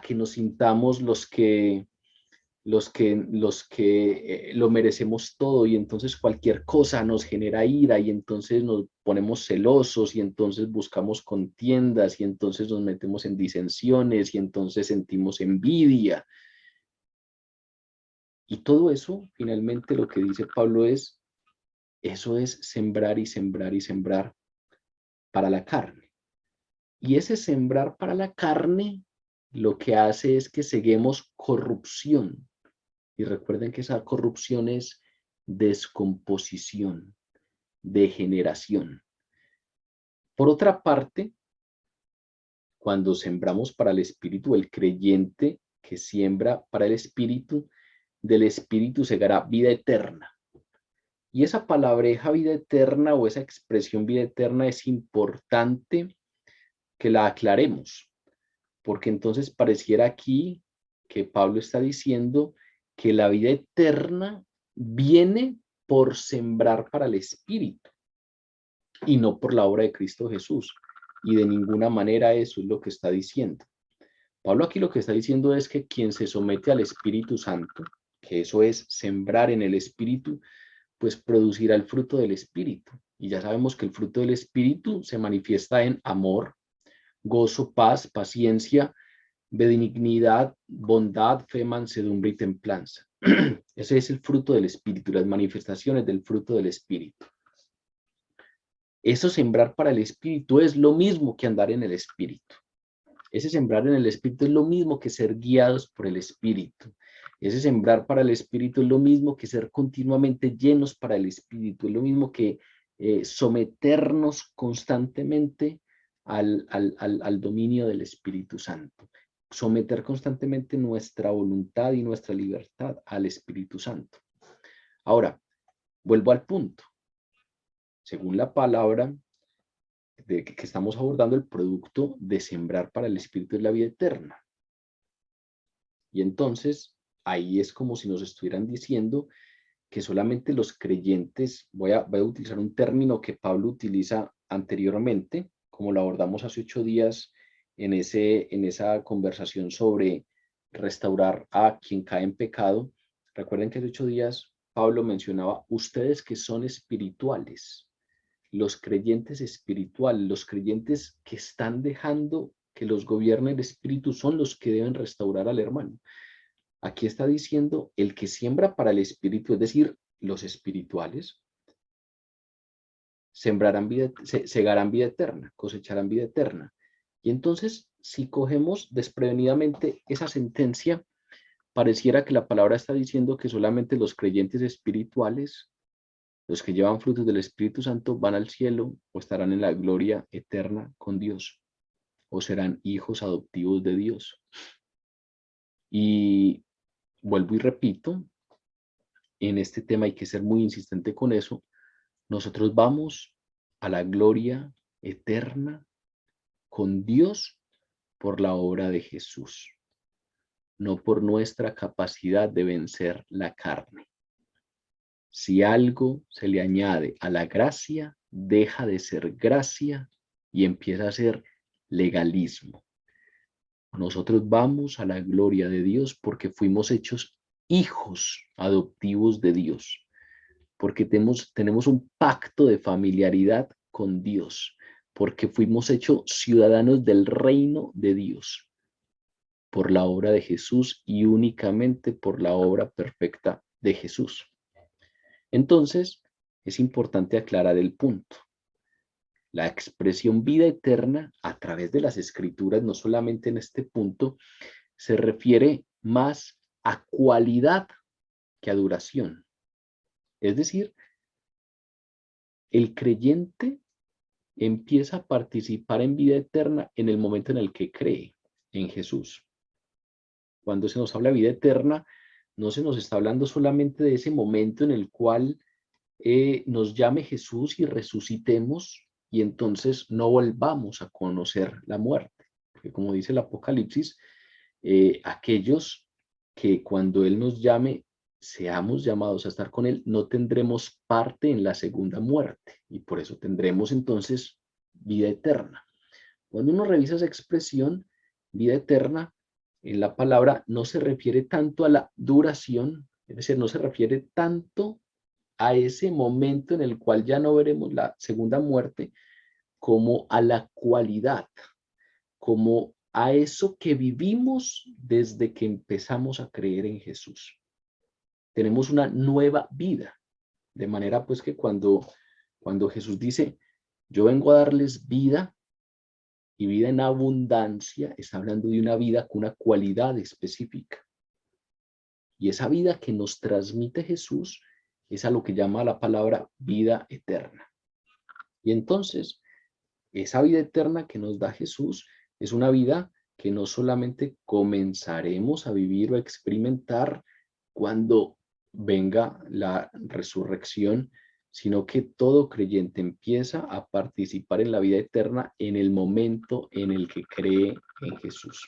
que nos sintamos lo merecemos todo, y entonces cualquier cosa nos genera ira, y entonces nos ponemos celosos, y entonces buscamos contiendas, y entonces nos metemos en disensiones, y entonces sentimos envidia. Y todo eso, finalmente, lo que dice Pablo es, eso es sembrar y sembrar y sembrar para la carne. Y ese sembrar para la carne lo que hace es que seguimos corrupción. Y recuerden que esa corrupción es descomposición, degeneración. Por otra parte, cuando sembramos para el Espíritu, el creyente que siembra para el Espíritu, del Espíritu segará vida eterna. Y esa palabreja vida eterna, o esa expresión vida eterna, es importante que la aclaremos, porque entonces pareciera aquí que Pablo está diciendo que la vida eterna viene por sembrar para el Espíritu y no por la obra de Cristo Jesús. Y de ninguna manera eso es lo que está diciendo. Pablo aquí lo que está diciendo es que quien se somete al Espíritu Santo, que eso es sembrar en el Espíritu, pues producirá el fruto del Espíritu. Y ya sabemos que el fruto del Espíritu se manifiesta en amor, gozo, paz, paciencia, benignidad, bondad, fe, mansedumbre y templanza. Ese es el fruto del Espíritu, las manifestaciones del fruto del Espíritu. Eso, sembrar para el Espíritu, es lo mismo que andar en el Espíritu. Ese sembrar en el Espíritu es lo mismo que ser guiados por el Espíritu. Ese sembrar para el Espíritu es lo mismo que ser continuamente llenos para el Espíritu. Es lo mismo que someternos constantemente al dominio del Espíritu Santo. Someter constantemente nuestra voluntad y nuestra libertad al Espíritu Santo. Ahora, vuelvo al punto. Según la palabra de que estamos abordando, el producto de sembrar para el Espíritu es la vida eterna. Y entonces, ahí es como si nos estuvieran diciendo que solamente los creyentes, voy a utilizar un término que Pablo utiliza anteriormente, como lo abordamos hace 8 días en esa conversación sobre restaurar a quien cae en pecado. Recuerden que hace 8 días Pablo mencionaba, ustedes que son espirituales, los creyentes espirituales, los creyentes que están dejando que los gobierne el Espíritu, son los que deben restaurar al hermano. Aquí está diciendo, el que siembra para el Espíritu, es decir, los espirituales, segarán vida eterna, cosecharán vida eterna. Y entonces, si cogemos desprevenidamente esa sentencia, pareciera que la palabra está diciendo que solamente los creyentes espirituales, los que llevan frutos del Espíritu Santo, van al cielo o estarán en la gloria eterna con Dios, o serán hijos adoptivos de Dios. Y vuelvo y repito, en este tema hay que ser muy insistente con eso. Nosotros vamos a la gloria eterna con Dios por la obra de Jesús, no por nuestra capacidad de vencer la carne. Si algo se le añade a la gracia, deja de ser gracia y empieza a ser legalismo. Nosotros vamos a la gloria de Dios porque fuimos hechos hijos adoptivos de Dios, porque tenemos un pacto de familiaridad con Dios, porque fuimos hechos ciudadanos del reino de Dios por la obra de Jesús y únicamente por la obra perfecta de Jesús. Entonces, es importante aclarar el punto. La expresión vida eterna a través de las escrituras, no solamente en este punto, se refiere más a cualidad que a duración. Es decir, el creyente empieza a participar en vida eterna en el momento en el que cree en Jesús. Cuando se nos habla de vida eterna, no se nos está hablando solamente de ese momento en el cual nos llame Jesús y resucitemos y entonces no volvamos a conocer la muerte. Porque como dice el Apocalipsis, aquellos que cuando Él nos llame, seamos llamados a estar con Él, no tendremos parte en la segunda muerte y por eso tendremos entonces vida eterna. Cuando uno revisa esa expresión, vida eterna, en la palabra no se refiere tanto a la duración, es decir, no se refiere tanto a ese momento en el cual ya no veremos la segunda muerte, como a la cualidad, como a eso que vivimos desde que empezamos a creer en Jesús. Tenemos una nueva vida, de manera pues que cuando Jesús dice, yo vengo a darles vida y vida en abundancia, está hablando de una vida con una cualidad específica. Y esa vida que nos transmite Jesús es a lo que llama la palabra vida eterna. Y entonces, esa vida eterna que nos da Jesús es una vida que no solamente comenzaremos a vivir o a experimentar cuando venga la resurrección, sino que todo creyente empieza a participar en la vida eterna en el momento en el que cree en Jesús.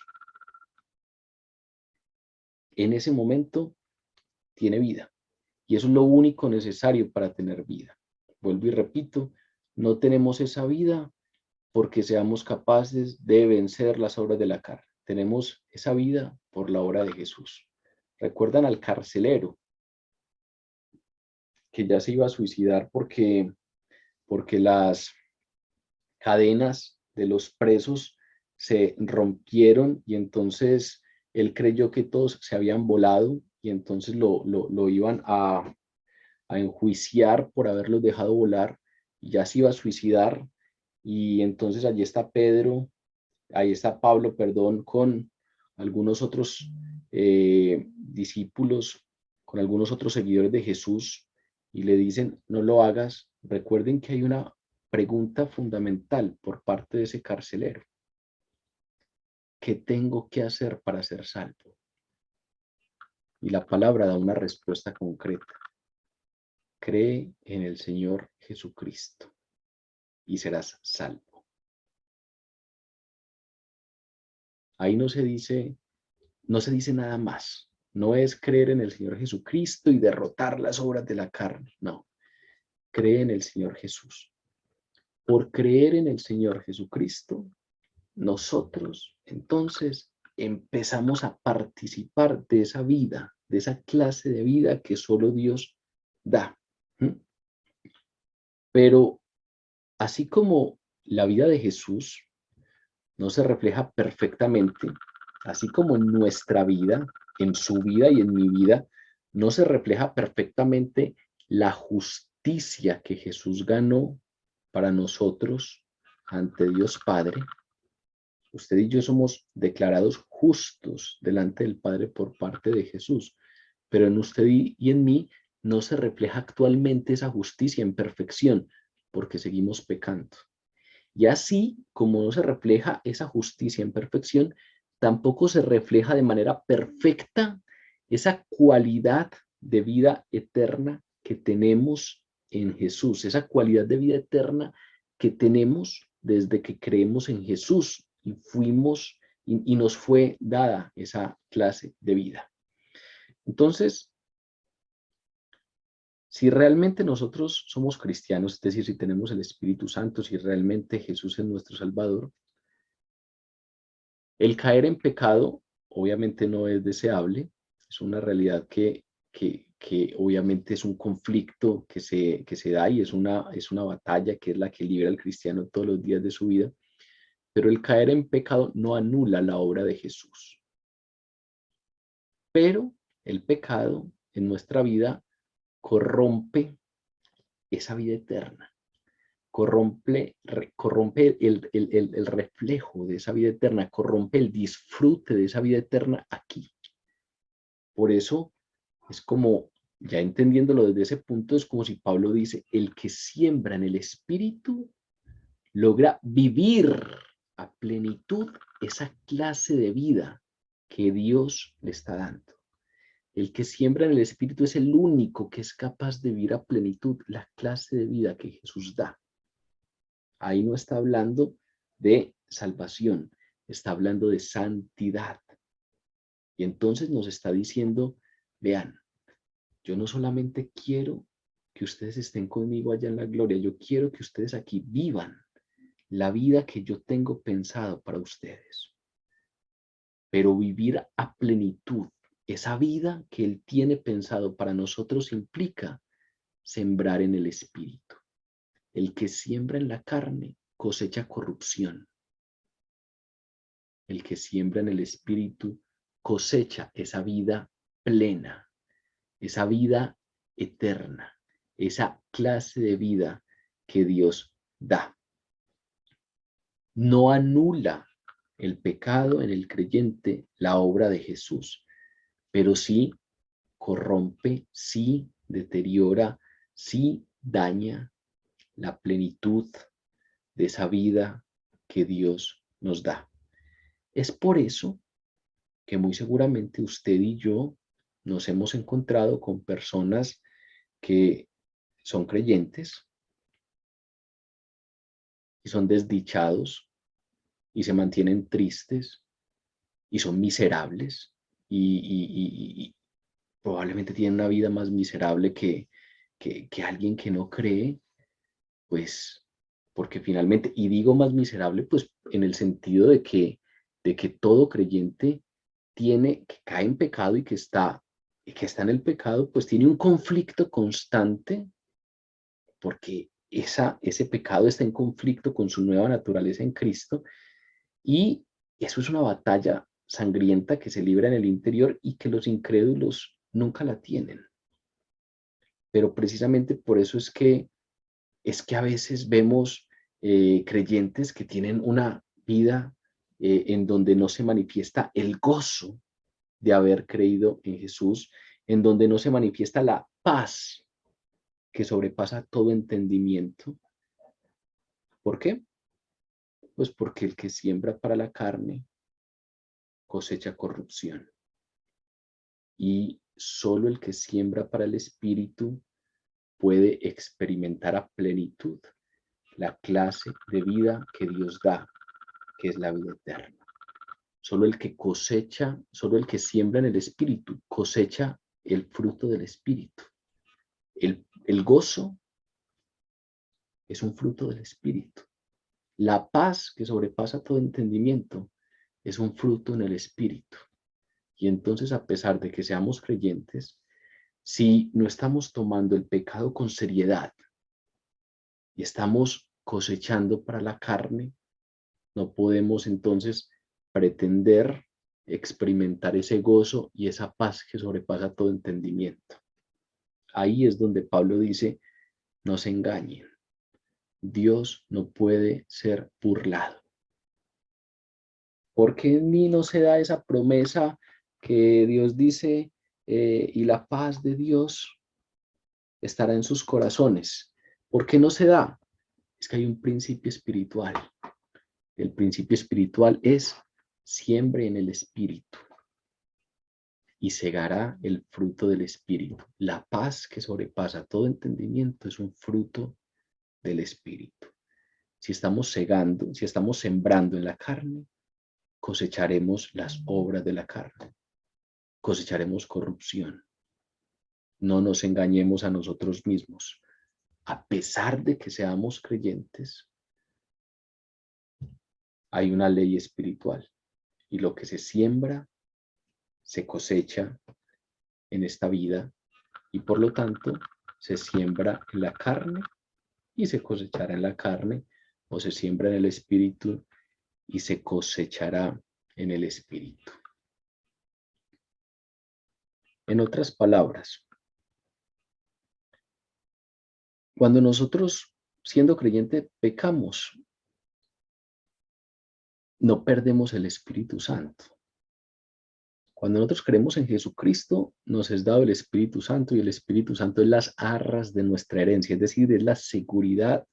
En ese momento tiene vida y eso es lo único necesario para tener vida. Vuelvo y repito, no tenemos esa vida porque seamos capaces de vencer las obras de la carne. Tenemos esa vida por la obra de Jesús. ¿Recuerdan al carcelero que ya se iba a suicidar porque las cadenas de los presos se rompieron y entonces él creyó que todos se habían volado y entonces lo iban a enjuiciar por haberlos dejado volar y ya se iba a suicidar y entonces allí está Pedro, ahí está Pablo, perdón, con algunos otros discípulos, con algunos otros seguidores de Jesús y le dicen, no lo hagas. Recuerden que hay una pregunta fundamental por parte de ese carcelero. ¿Qué tengo que hacer para ser salvo? Y la palabra da una respuesta concreta. Cree en el Señor Jesucristo y serás salvo. Ahí no se dice nada más. No es creer en el Señor Jesucristo y derrotar las obras de la carne. No, cree en el Señor Jesús. Por creer en el Señor Jesucristo, nosotros entonces empezamos a participar de esa vida, de esa clase de vida que solo Dios da. Pero así como la vida de Jesús no se refleja perfectamente, así como nuestra vida, en su vida y en mi vida, no se refleja perfectamente la justicia que Jesús ganó para nosotros ante Dios Padre. Usted y yo somos declarados justos delante del Padre por parte de Jesús, pero en usted y en mí no se refleja actualmente esa justicia en perfección, porque seguimos pecando. Y así como no se refleja esa justicia en perfección, tampoco se refleja de manera perfecta esa cualidad de vida eterna que tenemos en Jesús, esa cualidad de vida eterna que tenemos desde que creemos en Jesús y fuimos y nos fue dada esa clase de vida. Entonces, si realmente nosotros somos cristianos, es decir, si tenemos el Espíritu Santo, si realmente Jesús es nuestro Salvador, el caer en pecado obviamente no es deseable, es una realidad que obviamente es un conflicto que se da y es una batalla que es la que libra al cristiano todos los días de su vida, pero el caer en pecado no anula la obra de Jesús. Pero el pecado en nuestra vida corrompe esa vida eterna, corrompe el reflejo de esa vida eterna, corrompe el disfrute de esa vida eterna aquí. Por eso es como, ya entendiéndolo desde ese punto, es como si Pablo dice, el que siembra en el Espíritu logra vivir a plenitud esa clase de vida que Dios le está dando. El que siembra en el Espíritu es el único que es capaz de vivir a plenitud la clase de vida que Jesús da. Ahí no está hablando de salvación, está hablando de santidad. Y entonces nos está diciendo, vean, yo no solamente quiero que ustedes estén conmigo allá en la gloria, yo quiero que ustedes aquí vivan la vida que yo tengo pensado para ustedes. Pero vivir a plenitud, esa vida que Él tiene pensado para nosotros implica sembrar en el Espíritu. El que siembra en la carne cosecha corrupción. El que siembra en el Espíritu cosecha esa vida plena, esa vida eterna, esa clase de vida que Dios da. No anula el pecado en el creyente la obra de Jesús, pero sí corrompe, sí deteriora, sí daña la plenitud de esa vida que Dios nos da. Es por eso que muy seguramente usted y yo nos hemos encontrado con personas que son creyentes y son desdichados y se mantienen tristes y son miserables y probablemente tienen una vida más miserable que alguien que no cree, pues porque finalmente, y digo más miserable, pues en el sentido de que todo creyente que cae en pecado y que está en el pecado, pues tiene un conflicto constante porque ese pecado está en conflicto con su nueva naturaleza en Cristo y eso es una batalla sangrienta que se libra en el interior y que los incrédulos nunca la tienen. Pero precisamente por eso es que a veces vemos creyentes que tienen una vida en donde no se manifiesta el gozo de haber creído en Jesús, en donde no se manifiesta la paz que sobrepasa todo entendimiento. ¿Por qué? Pues porque el que siembra para la carne cosecha corrupción. Y solo el que siembra para el espíritu puede experimentar a plenitud la clase de vida que Dios da, que es la vida eterna. Solo el que cosecha, solo el que siembra en el espíritu cosecha el fruto del espíritu. El gozo es un fruto del espíritu. La paz que sobrepasa todo entendimiento es un fruto en el espíritu. Y entonces, a pesar de que seamos creyentes, si no estamos tomando el pecado con seriedad y estamos cosechando para la carne, no podemos entonces pretender experimentar ese gozo y esa paz que sobrepasa todo entendimiento. Ahí es donde Pablo dice, no se engañen. Dios no puede ser burlado. ¿Por qué en mí no se da esa promesa que Dios dice y la paz de Dios estará en sus corazones? ¿Por qué no se da? Es que hay un principio espiritual. El principio espiritual es siembre en el espíritu y segará el fruto del espíritu. La paz que sobrepasa todo entendimiento es un fruto del espíritu. Si estamos segando, si estamos sembrando en la carne, cosecharemos las obras de la carne, cosecharemos corrupción. No nos engañemos a nosotros mismos. A pesar de que seamos creyentes, hay una ley espiritual y lo que se siembra se cosecha en esta vida y por lo tanto se siembra en la carne y se cosechará en la carne, o se siembra en el espíritu y se cosechará en el espíritu. En otras palabras, cuando nosotros siendo creyente, pecamos, no perdemos el Espíritu Santo. Cuando nosotros creemos en Jesucristo, nos es dado el Espíritu Santo y el Espíritu Santo es las arras de nuestra herencia, es decir, es la seguridad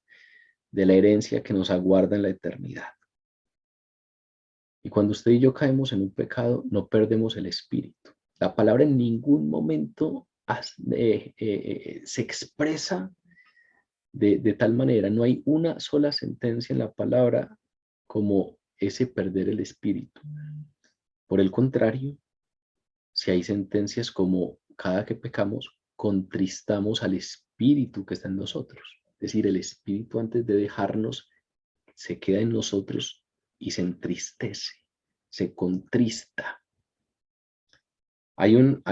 de la herencia que nos aguarda en la eternidad. Y cuando usted y yo caemos en un pecado, no perdemos el Espíritu. La palabra en ningún momento se expresa de tal manera, no hay una sola sentencia en la palabra como ese perder el Espíritu. Por el contrario, si hay sentencias como cada que pecamos, contristamos al Espíritu que está en nosotros. Es decir, el Espíritu antes de dejarnos se queda en nosotros y se entristece, se contrista. Hay un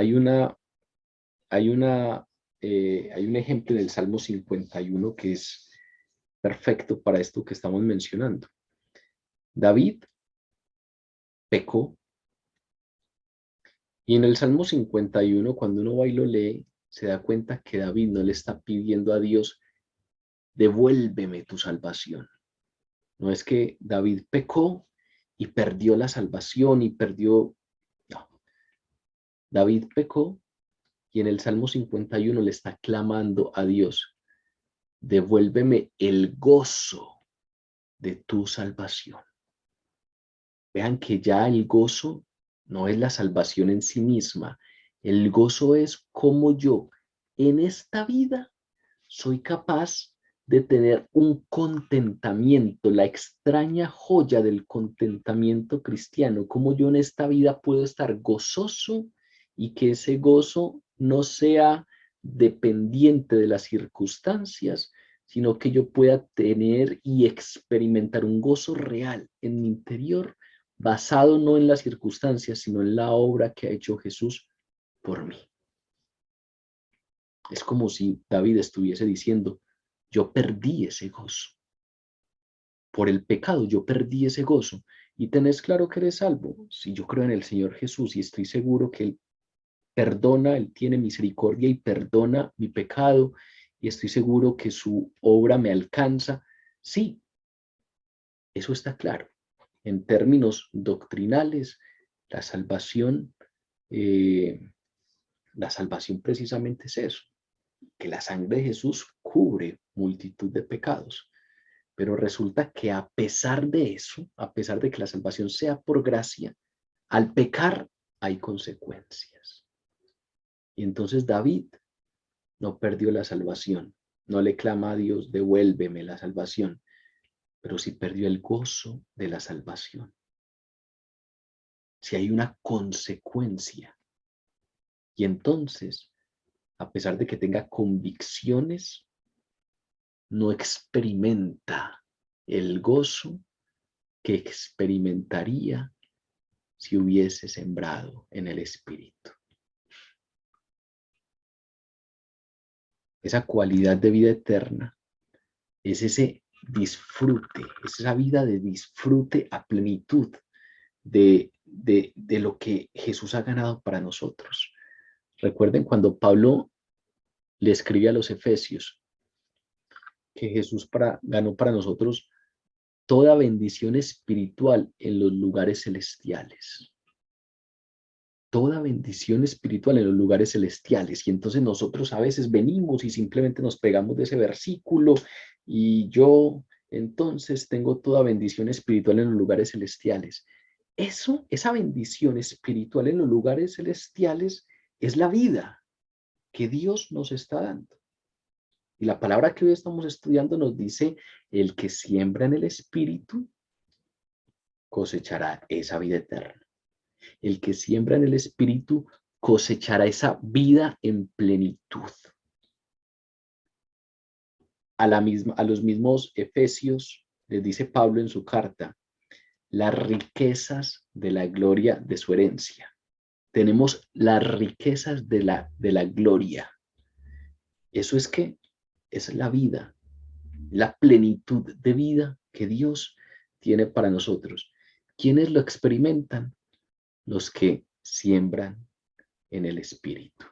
ejemplo en el Salmo 51 que es perfecto para esto que estamos mencionando. David pecó y en el Salmo 51, cuando uno va y lo lee, se da cuenta que David no le está pidiendo a Dios, devuélveme tu salvación. No es que David pecó y perdió la salvación y perdió. No. David pecó y en el Salmo 51 le está clamando a Dios, devuélveme el gozo de tu salvación. Vean que ya el gozo no es la salvación en sí misma. El gozo es como yo en esta vida soy capaz de tener un contentamiento, la extraña joya del contentamiento cristiano, como yo en esta vida puedo estar gozoso y que ese gozo no sea dependiente de las circunstancias, sino que yo pueda tener y experimentar un gozo real en mi interior, basado no en las circunstancias, sino en la obra que ha hecho Jesús por mí. Es como si David estuviese diciendo, yo perdí ese gozo. Por el pecado yo perdí ese gozo. Y tenés claro que eres salvo. Si yo creo en el Señor Jesús y estoy seguro que Él perdona, Él tiene misericordia y perdona mi pecado, y estoy seguro que su obra me alcanza. Sí, eso está claro. En términos doctrinales, la salvación, la salvación precisamente es eso, que la sangre de Jesús cubre multitud de pecados. Pero resulta que a pesar de eso, a pesar de que la salvación sea por gracia, al pecar hay consecuencias. Y entonces David no perdió la salvación, no le clama a Dios, devuélveme la salvación, pero sí perdió el gozo de la salvación. Si hay una consecuencia. Y entonces, a pesar de que tenga convicciones, no experimenta el gozo que experimentaría si hubiese sembrado en el Espíritu. Esa cualidad de vida eterna es ese disfrute, es esa vida de disfrute a plenitud de lo que Jesús ha ganado para nosotros. Recuerden cuando Pablo le escribe a los Efesios que Jesús ganó para nosotros toda bendición espiritual en los lugares celestiales. Toda bendición espiritual en los lugares celestiales. Y entonces nosotros a veces venimos y simplemente nos pegamos de ese versículo y yo entonces tengo toda bendición espiritual en los lugares celestiales. Esa bendición espiritual en los lugares celestiales es la vida que Dios nos está dando. Y la palabra que hoy estamos estudiando nos dice, el que siembra en el Espíritu cosechará esa vida eterna. El que siembra en el Espíritu cosechará esa vida en plenitud. A los mismos Efesios les dice Pablo en su carta, las riquezas de la gloria de su herencia. Tenemos las riquezas de la gloria. Eso es que es la vida, la plenitud de vida que Dios tiene para nosotros. ¿Quiénes lo experimentan? Los que siembran en el Espíritu.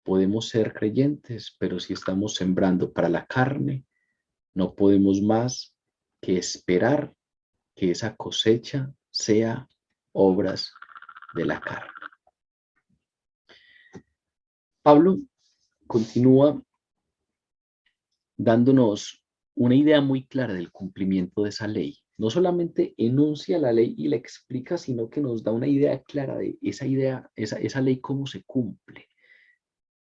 Podemos ser creyentes, pero si estamos sembrando para la carne, No podemos más que esperar que esa cosecha sea obras de la carne. Pablo continúa dándonos una idea muy clara del cumplimiento de esa ley. No solamente enuncia la ley y la explica, sino que nos da una idea clara de esa ley cómo se cumple.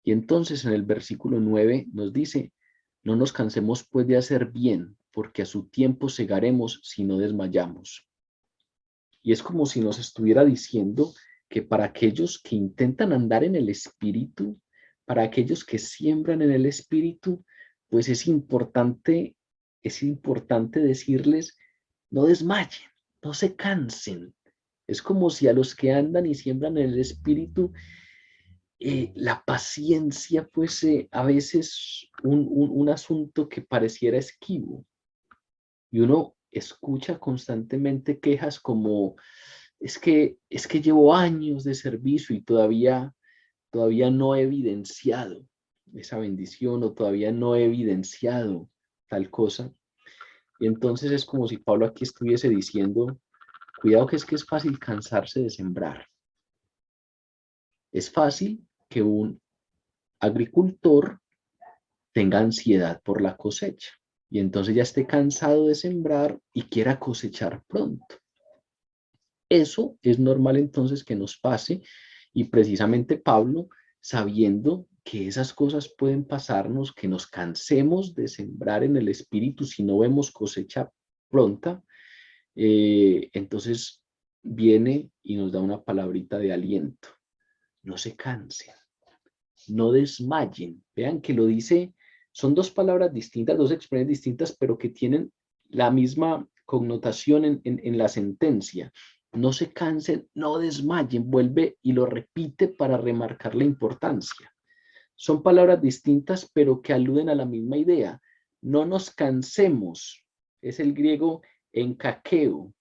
Y entonces en el versículo 9 nos dice, no nos cansemos pues de hacer bien, porque a su tiempo segaremos si no desmayamos. Y es como si nos estuviera diciendo que para aquellos que intentan andar en el Espíritu, para aquellos que siembran en el Espíritu, pues es importante decirles, no desmayen, no se cansen. Es como si a los que andan y siembran en el Espíritu, la paciencia fuese a veces un asunto que pareciera esquivo. Y uno escucha constantemente quejas como, es que llevo años de servicio y todavía no he evidenciado esa bendición o todavía no he evidenciado tal cosa. Y entonces es como si Pablo aquí estuviese diciendo, cuidado que es fácil cansarse de sembrar. Es fácil que un agricultor tenga ansiedad por la cosecha y entonces ya esté cansado de sembrar y quiera cosechar pronto. Eso es normal entonces que nos pase y precisamente Pablo, sabiendo que esas cosas pueden pasarnos, que nos cansemos de sembrar en el Espíritu si no vemos cosecha pronta, entonces viene y nos da una palabrita de aliento. No se cansen, no desmayen. Vean que lo dice, son dos palabras distintas, dos expresiones distintas, pero que tienen la misma connotación en la sentencia. No se cansen, no desmayen, vuelve y lo repite para remarcar la importancia. Son palabras distintas, pero que aluden a la misma idea. No nos cansemos, es el griego encaqueo.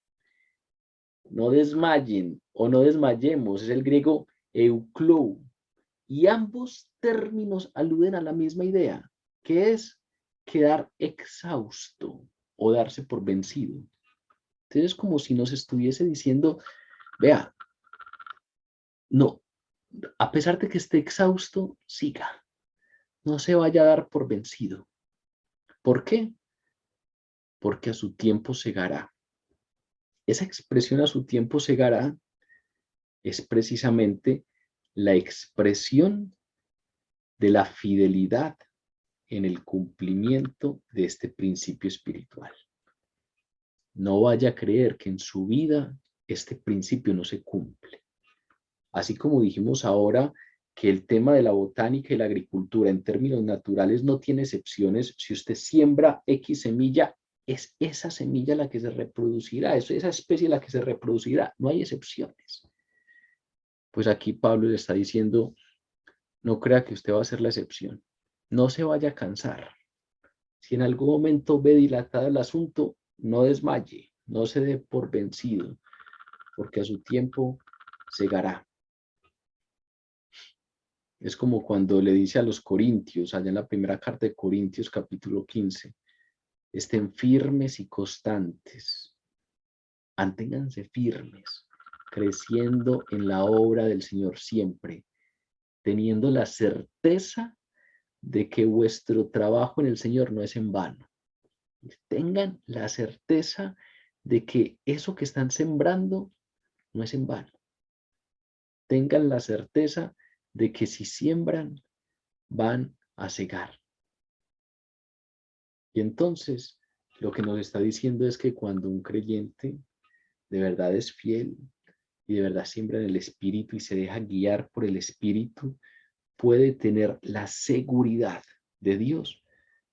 No desmayen o no desmayemos, es el griego euklou. Y ambos términos aluden a la misma idea, que es quedar exhausto o darse por vencido. Entonces es como si nos estuviese diciendo, vea, no, a pesar de que esté exhausto, siga. No se vaya a dar por vencido. ¿Por qué? Porque a su tiempo segará. Esa expresión a su tiempo segará es precisamente la expresión de la fidelidad en el cumplimiento de este principio espiritual. No vaya a creer que en su vida este principio no se cumple. Así como dijimos ahora que el tema de la botánica y la agricultura en términos naturales no tiene excepciones. Si usted siembra X semilla, es esa semilla la que se reproducirá, es esa especie la que se reproducirá, no hay excepciones. Pues aquí Pablo le está diciendo, no crea que usted va a ser la excepción, no se vaya a cansar. Si en algún momento ve dilatado el asunto, no desmaye, no se dé por vencido, porque a su tiempo segará. Es como cuando le dice a los corintios, allá en la primera carta de Corintios, capítulo 15, estén firmes y constantes, manténganse firmes, creciendo en la obra del Señor siempre, teniendo la certeza de que vuestro trabajo en el Señor no es en vano. Tengan la certeza de que eso que están sembrando no es en vano. Tengan la certeza de que si siembran, van a segar. Y entonces, lo que nos está diciendo es que cuando un creyente de verdad es fiel y de verdad siembra en el Espíritu y se deja guiar por el Espíritu, puede tener la seguridad de Dios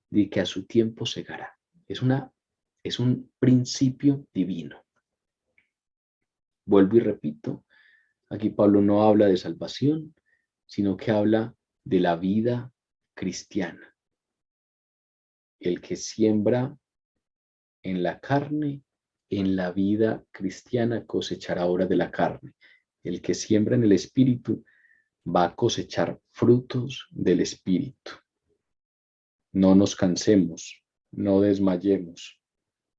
de que a su tiempo segará. Es un principio divino. Vuelvo y repito, aquí Pablo no habla de salvación, sino que habla de la vida cristiana. El que siembra en la carne, en la vida cristiana cosechará obras de la carne. El que siembra en el Espíritu va a cosechar frutos del Espíritu. No nos cansemos, no desmayemos,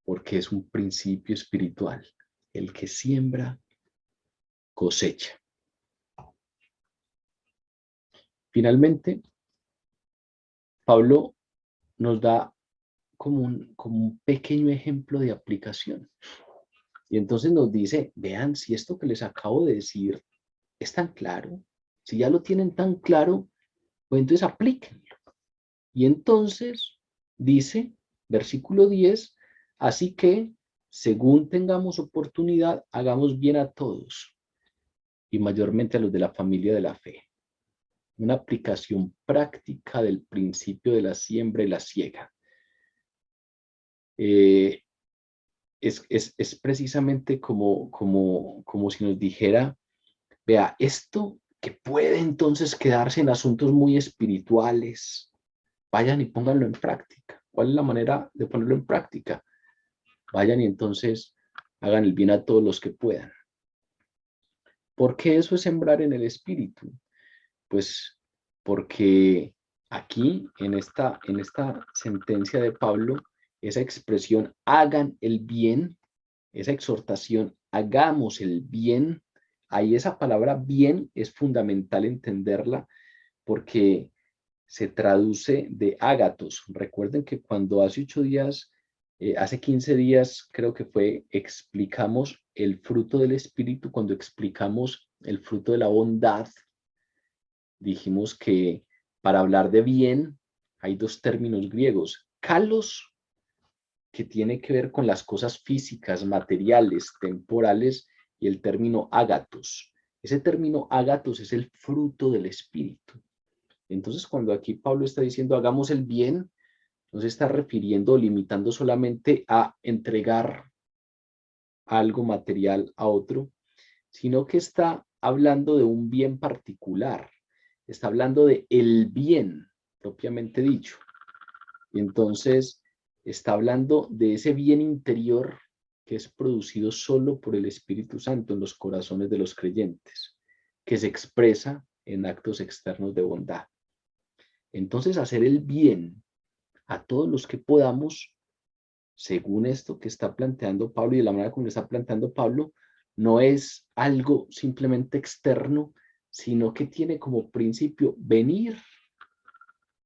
porque es un principio espiritual. El que siembra, cosecha. Finalmente, Pablo nos da como un pequeño ejemplo de aplicación. Y entonces nos dice, vean, si esto que les acabo de decir es tan claro, si ya lo tienen tan claro, pues entonces aplíquenlo. Y entonces dice, versículo 10, así que, según tengamos oportunidad, hagamos bien a todos, y mayormente a los de la familia de la fe. Una aplicación práctica del principio de la siembra y la siega. Es precisamente como si nos dijera, vea, esto que puede entonces quedarse en asuntos muy espirituales, vayan y pónganlo en práctica. ¿Cuál es la manera de ponerlo en práctica? Vayan y entonces hagan el bien a todos los que puedan. ¿Por qué eso es sembrar en el espíritu? Pues porque aquí, en esta sentencia de Pablo, esa expresión, hagan el bien, esa exhortación, hagamos el bien, ahí esa palabra bien es fundamental entenderla porque se traduce de ágatos. Recuerden que cuando hace 8 días, hace 15 días creo que fue, explicamos el fruto del Espíritu, cuando explicamos el fruto de la bondad, dijimos que para hablar de bien hay dos términos griegos, kalos, que tiene que ver con las cosas físicas, materiales, temporales, y el término ágatos. Ese término ágatos es el fruto del Espíritu. Entonces, cuando aquí Pablo está diciendo hagamos el bien, no se está refiriendo o limitando solamente a entregar algo material a otro, sino que está hablando de un bien particular, está hablando de el bien propiamente dicho. Y entonces está hablando de ese bien interior que es producido solo por el Espíritu Santo en los corazones de los creyentes, que se expresa en actos externos de bondad. Entonces, hacer el bien a todos los que podamos, según esto que está planteando Pablo y de la manera como lo está planteando Pablo, no es algo simplemente externo, sino que tiene como principio venir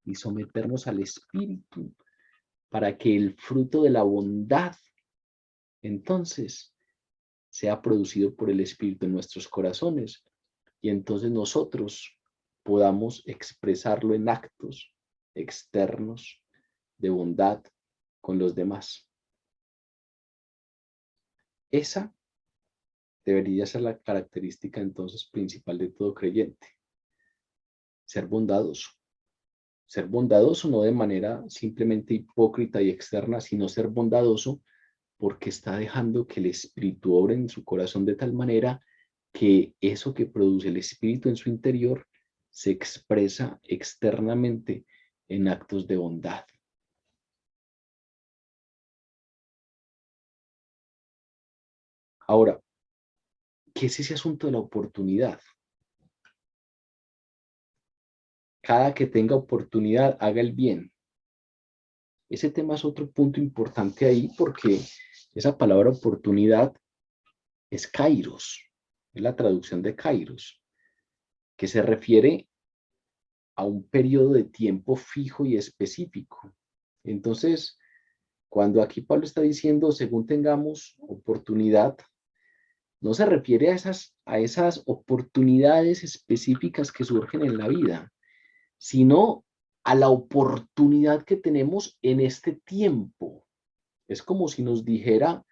y someternos al Espíritu para que el fruto de la bondad entonces sea producido por el Espíritu en nuestros corazones y entonces nosotros podamos expresarlo en actos externos de bondad con los demás. Esa debería ser la característica entonces principal de todo creyente. Ser bondadoso. Ser bondadoso no de manera simplemente hipócrita y externa, sino ser bondadoso porque está dejando que el Espíritu obre en su corazón de tal manera que eso que produce el Espíritu en su interior se expresa externamente en actos de bondad. Ahora, ¿qué es ese asunto de la oportunidad? Cada que tenga oportunidad, haga el bien. Ese tema es otro punto importante ahí porque esa palabra oportunidad es kairos, es la traducción de kairos, que se refiere a un periodo de tiempo fijo y específico. Entonces, cuando aquí Pablo está diciendo, según tengamos oportunidad, no se refiere a esas oportunidades específicas que surgen en la vida, sino a la oportunidad que tenemos en este tiempo. Es como si nos dijera,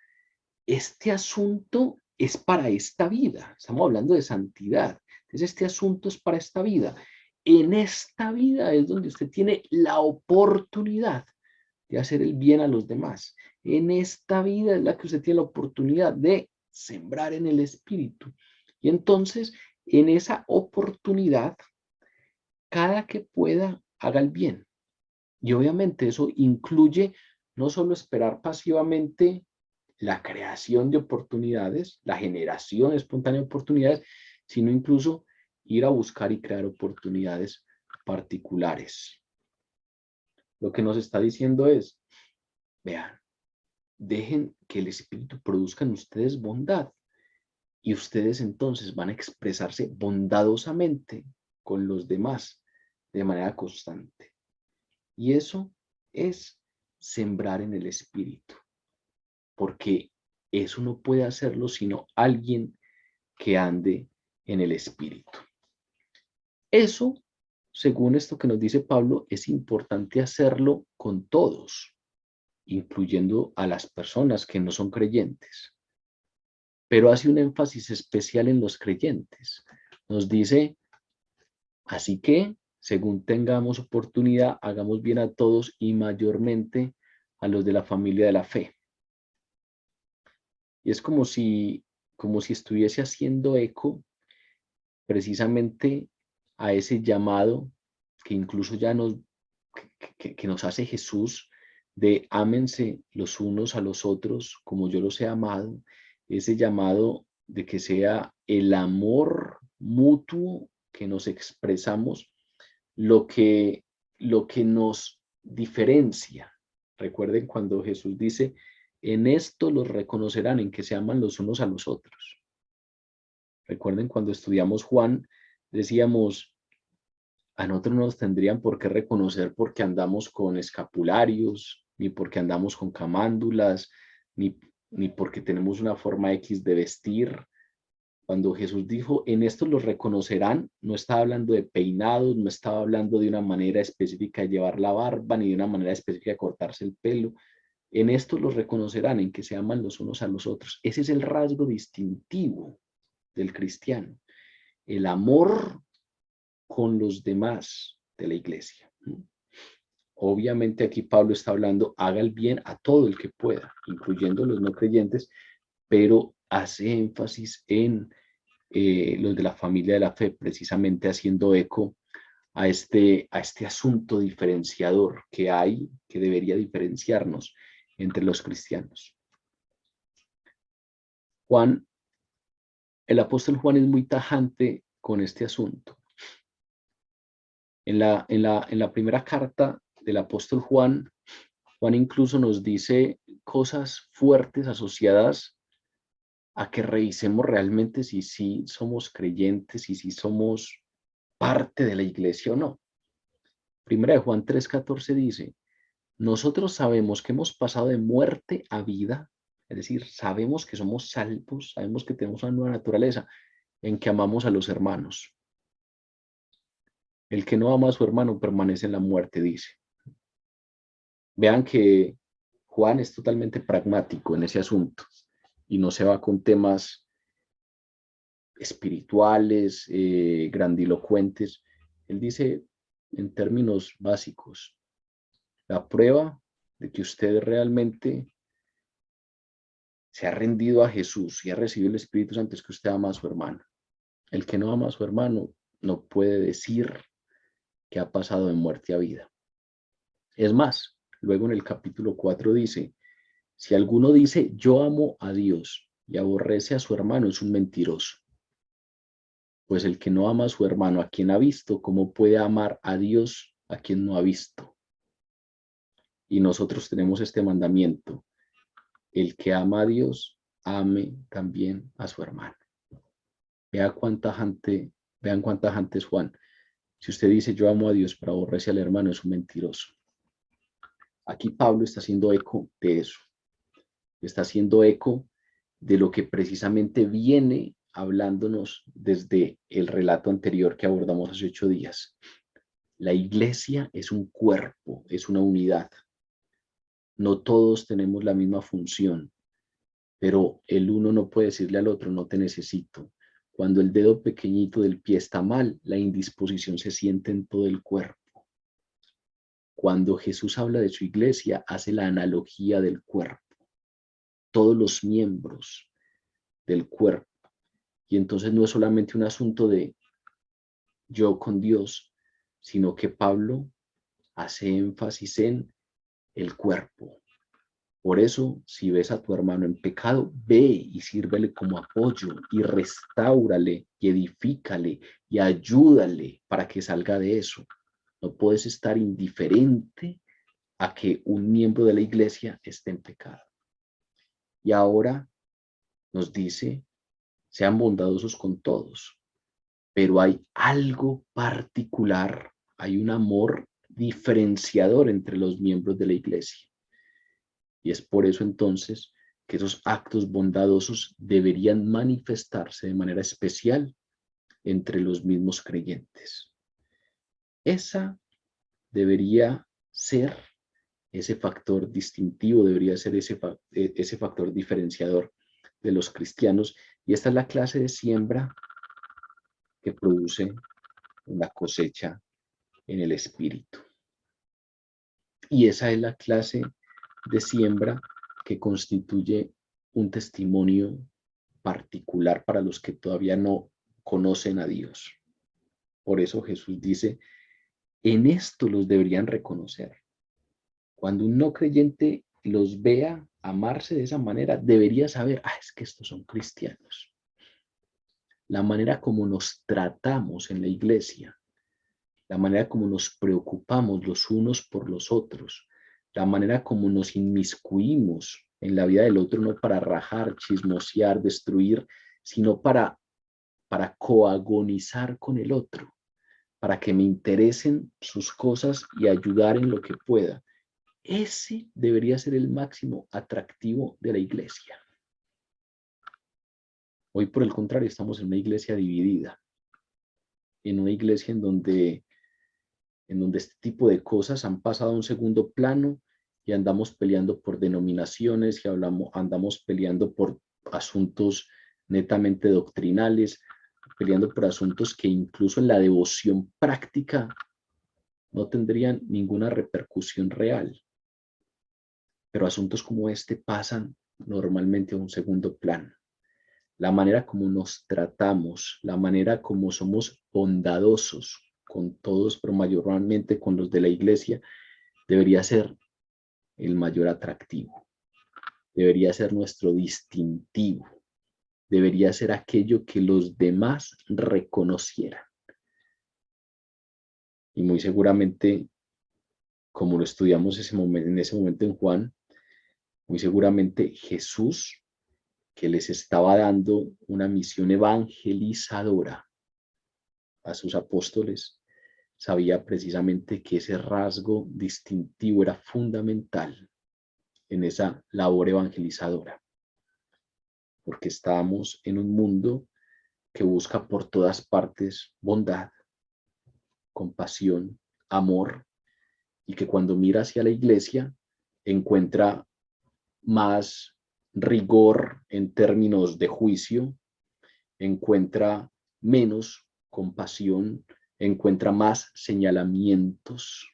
este asunto es para esta vida. Estamos hablando de santidad. Entonces, este asunto es para esta vida. En esta vida es donde usted tiene la oportunidad de hacer el bien a los demás. En esta vida es la que usted tiene la oportunidad de sembrar en el espíritu. Y entonces, en esa oportunidad, cada que pueda, haga el bien. Y obviamente eso incluye no solo esperar pasivamente la creación de oportunidades, la generación espontánea de oportunidades, sino incluso ir a buscar y crear oportunidades particulares. Lo que nos está diciendo es, Vean, dejen que el Espíritu produzca en ustedes bondad y ustedes entonces van a expresarse bondadosamente con los demás de manera constante. Y eso es sembrar en el Espíritu, porque eso no puede hacerlo sino alguien que ande en el Espíritu. Eso, según esto que nos dice Pablo, es importante hacerlo con todos, incluyendo a las personas que no son creyentes. Pero hace un énfasis especial en los creyentes. Nos dice, así que, según tengamos oportunidad, hagamos bien a todos y mayormente a los de la familia de la fe. Y es como si estuviese haciendo eco precisamente a ese llamado que incluso ya que nos hace Jesús de ámense los unos a los otros como yo los he amado, ese llamado de que sea el amor mutuo que nos expresamos lo que nos diferencia. Recuerden cuando Jesús dice, en esto los reconocerán, en que se aman los unos a los otros. Recuerden cuando estudiamos Juan, decíamos, a nosotros no nos tendrían por qué reconocer porque andamos con escapularios, ni porque andamos con camándulas, ni porque tenemos una forma X de vestir. Cuando Jesús dijo, en esto los reconocerán, no estaba hablando de peinados, no estaba hablando de una manera específica de llevar la barba, ni de una manera específica de cortarse el pelo. En esto los reconocerán, en que se aman los unos a los otros. Ese es el rasgo distintivo del cristiano, el amor con los demás de la iglesia. Obviamente aquí Pablo está hablando, haga el bien a todo el que pueda, incluyendo los no creyentes, pero hace énfasis en los de la familia de la fe, precisamente haciendo eco a este asunto diferenciador que hay, que debería diferenciarnos entre los cristianos. El apóstol Juan es muy tajante con este asunto. En la primera carta del apóstol Juan incluso nos dice cosas fuertes asociadas a que revisemos realmente si sí somos creyentes y si somos parte de la iglesia o no. Primera de Juan 3:14 dice, nosotros sabemos que hemos pasado de muerte a vida, es decir, sabemos que somos salvos, sabemos que tenemos una nueva naturaleza, en que amamos a los hermanos. El que no ama a su hermano permanece en la muerte, dice. Vean que Juan es totalmente pragmático en ese asunto y no se va con temas espirituales, grandilocuentes. Él dice en términos básicos, la prueba de que usted realmente se ha rendido a Jesús y ha recibido el Espíritu Santo es que usted ama a su hermano. El que no ama a su hermano no puede decir que ha pasado de muerte a vida. Es más, luego en el capítulo 4 dice, si alguno dice yo amo a Dios y aborrece a su hermano es un mentiroso. Pues el que no ama a su hermano a quien ha visto, ¿cómo puede amar a Dios a quien no ha visto? Y nosotros tenemos este mandamiento, el que ama a Dios, ame también a su hermano. Vean cuánta gente es Juan. Si usted dice yo amo a Dios pero aborrece al hermano, es un mentiroso. Aquí Pablo está haciendo eco de eso. Está haciendo eco de lo que precisamente viene hablándonos desde el relato anterior que abordamos hace 8 días. La iglesia es un cuerpo, es una unidad. No todos tenemos la misma función, pero el uno no puede decirle al otro, no te necesito. Cuando el dedo pequeñito del pie está mal, la indisposición se siente en todo el cuerpo. Cuando Jesús habla de su iglesia, hace la analogía del cuerpo. Todos los miembros del cuerpo. Y entonces no es solamente un asunto de yo con Dios, sino que Pablo hace énfasis en el cuerpo. Por eso, si ves a tu hermano en pecado, ve y sírvele como apoyo y restáurale y edifícale y ayúdale para que salga de eso. No puedes estar indiferente a que un miembro de la iglesia esté en pecado. Y ahora nos dice, sean bondadosos con todos, pero hay algo particular, hay un amor diferenciador entre los miembros de la iglesia. Y es por eso entonces que esos actos bondadosos deberían manifestarse de manera especial entre los mismos creyentes. Esa debería ser ese factor distintivo, debería ser ese factor diferenciador de los cristianos. Y esta es la clase de siembra que produce una cosecha en el espíritu. Y esa es la clase de siembra que constituye un testimonio particular para los que todavía no conocen a Dios. Por eso Jesús dice, en esto los deberían reconocer. Cuando un no creyente los vea amarse de esa manera, debería saber, es que estos son cristianos. La manera como nos tratamos en la iglesia, la manera como nos preocupamos los unos por los otros, la manera como nos inmiscuimos en la vida del otro, no para rajar, chismosear, destruir, sino para coagonizar con el otro, para que me interesen sus cosas y ayudar en lo que pueda. Ese debería ser el máximo atractivo de la iglesia. Hoy, por el contrario, estamos en una iglesia dividida, en una iglesia en donde este tipo de cosas han pasado a un segundo plano y andamos peleando por denominaciones y andamos peleando por asuntos netamente doctrinales, peleando por asuntos que incluso en la devoción práctica no tendrían ninguna repercusión real. Pero asuntos como este pasan normalmente a un segundo plano. La manera como nos tratamos, la manera como somos bondadosos con todos, pero mayormente con los de la iglesia, debería ser el mayor atractivo. Debería ser nuestro distintivo. Debería ser aquello que los demás reconocieran. Y muy seguramente, como lo estudiamos en ese momento en Juan, muy seguramente Jesús, que les estaba dando una misión evangelizadora a sus apóstoles, sabía precisamente que ese rasgo distintivo era fundamental en esa labor evangelizadora, porque estábamos en un mundo que busca por todas partes bondad, compasión, amor, y que cuando mira hacia la iglesia encuentra más rigor en términos de juicio, encuentra menos compasión, encuentra más señalamientos,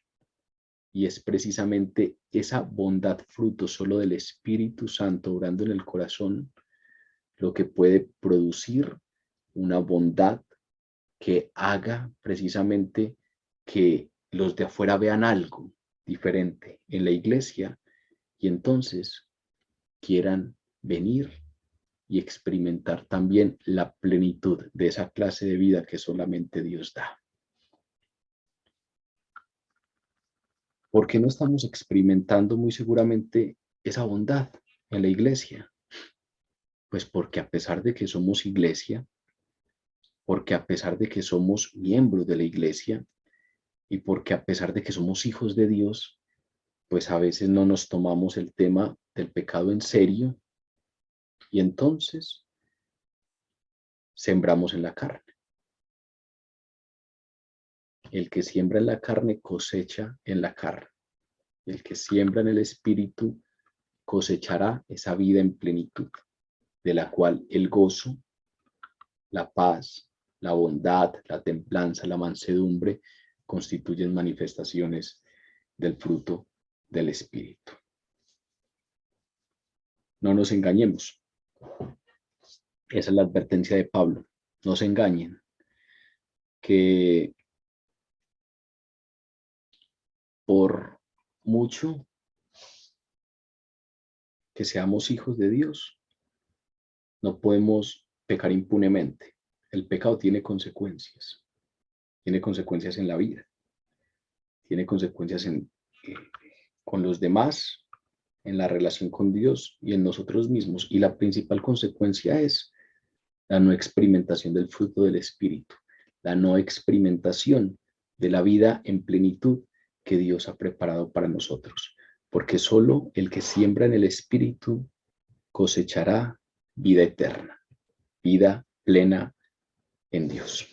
y es precisamente esa bondad fruto solo del Espíritu Santo orando en el corazón lo que puede producir una bondad que haga precisamente que los de afuera vean algo diferente en la iglesia y entonces quieran venir y experimentar también la plenitud de esa clase de vida que solamente Dios da. ¿Por qué no estamos experimentando muy seguramente esa bondad en la iglesia? Pues porque a pesar de que somos iglesia, porque a pesar de que somos miembros de la iglesia y porque a pesar de que somos hijos de Dios, pues a veces no nos tomamos el tema del pecado en serio y entonces sembramos en la carne. El que siembra en la carne cosecha en la carne. El que siembra en el espíritu cosechará esa vida en plenitud, de la cual el gozo, la paz, la bondad, la templanza, la mansedumbre constituyen manifestaciones del fruto del espíritu. No nos engañemos. Esa es la advertencia de Pablo. No se engañen. Que por mucho que seamos hijos de Dios, no podemos pecar impunemente. El pecado tiene consecuencias en la vida, tiene consecuencias con los demás, en la relación con Dios y en nosotros mismos. Y la principal consecuencia es la no experimentación del fruto del Espíritu, la no experimentación de la vida en plenitud que Dios ha preparado para nosotros. Porque solo el que siembra en el Espíritu cosechará vida eterna, vida plena en Dios.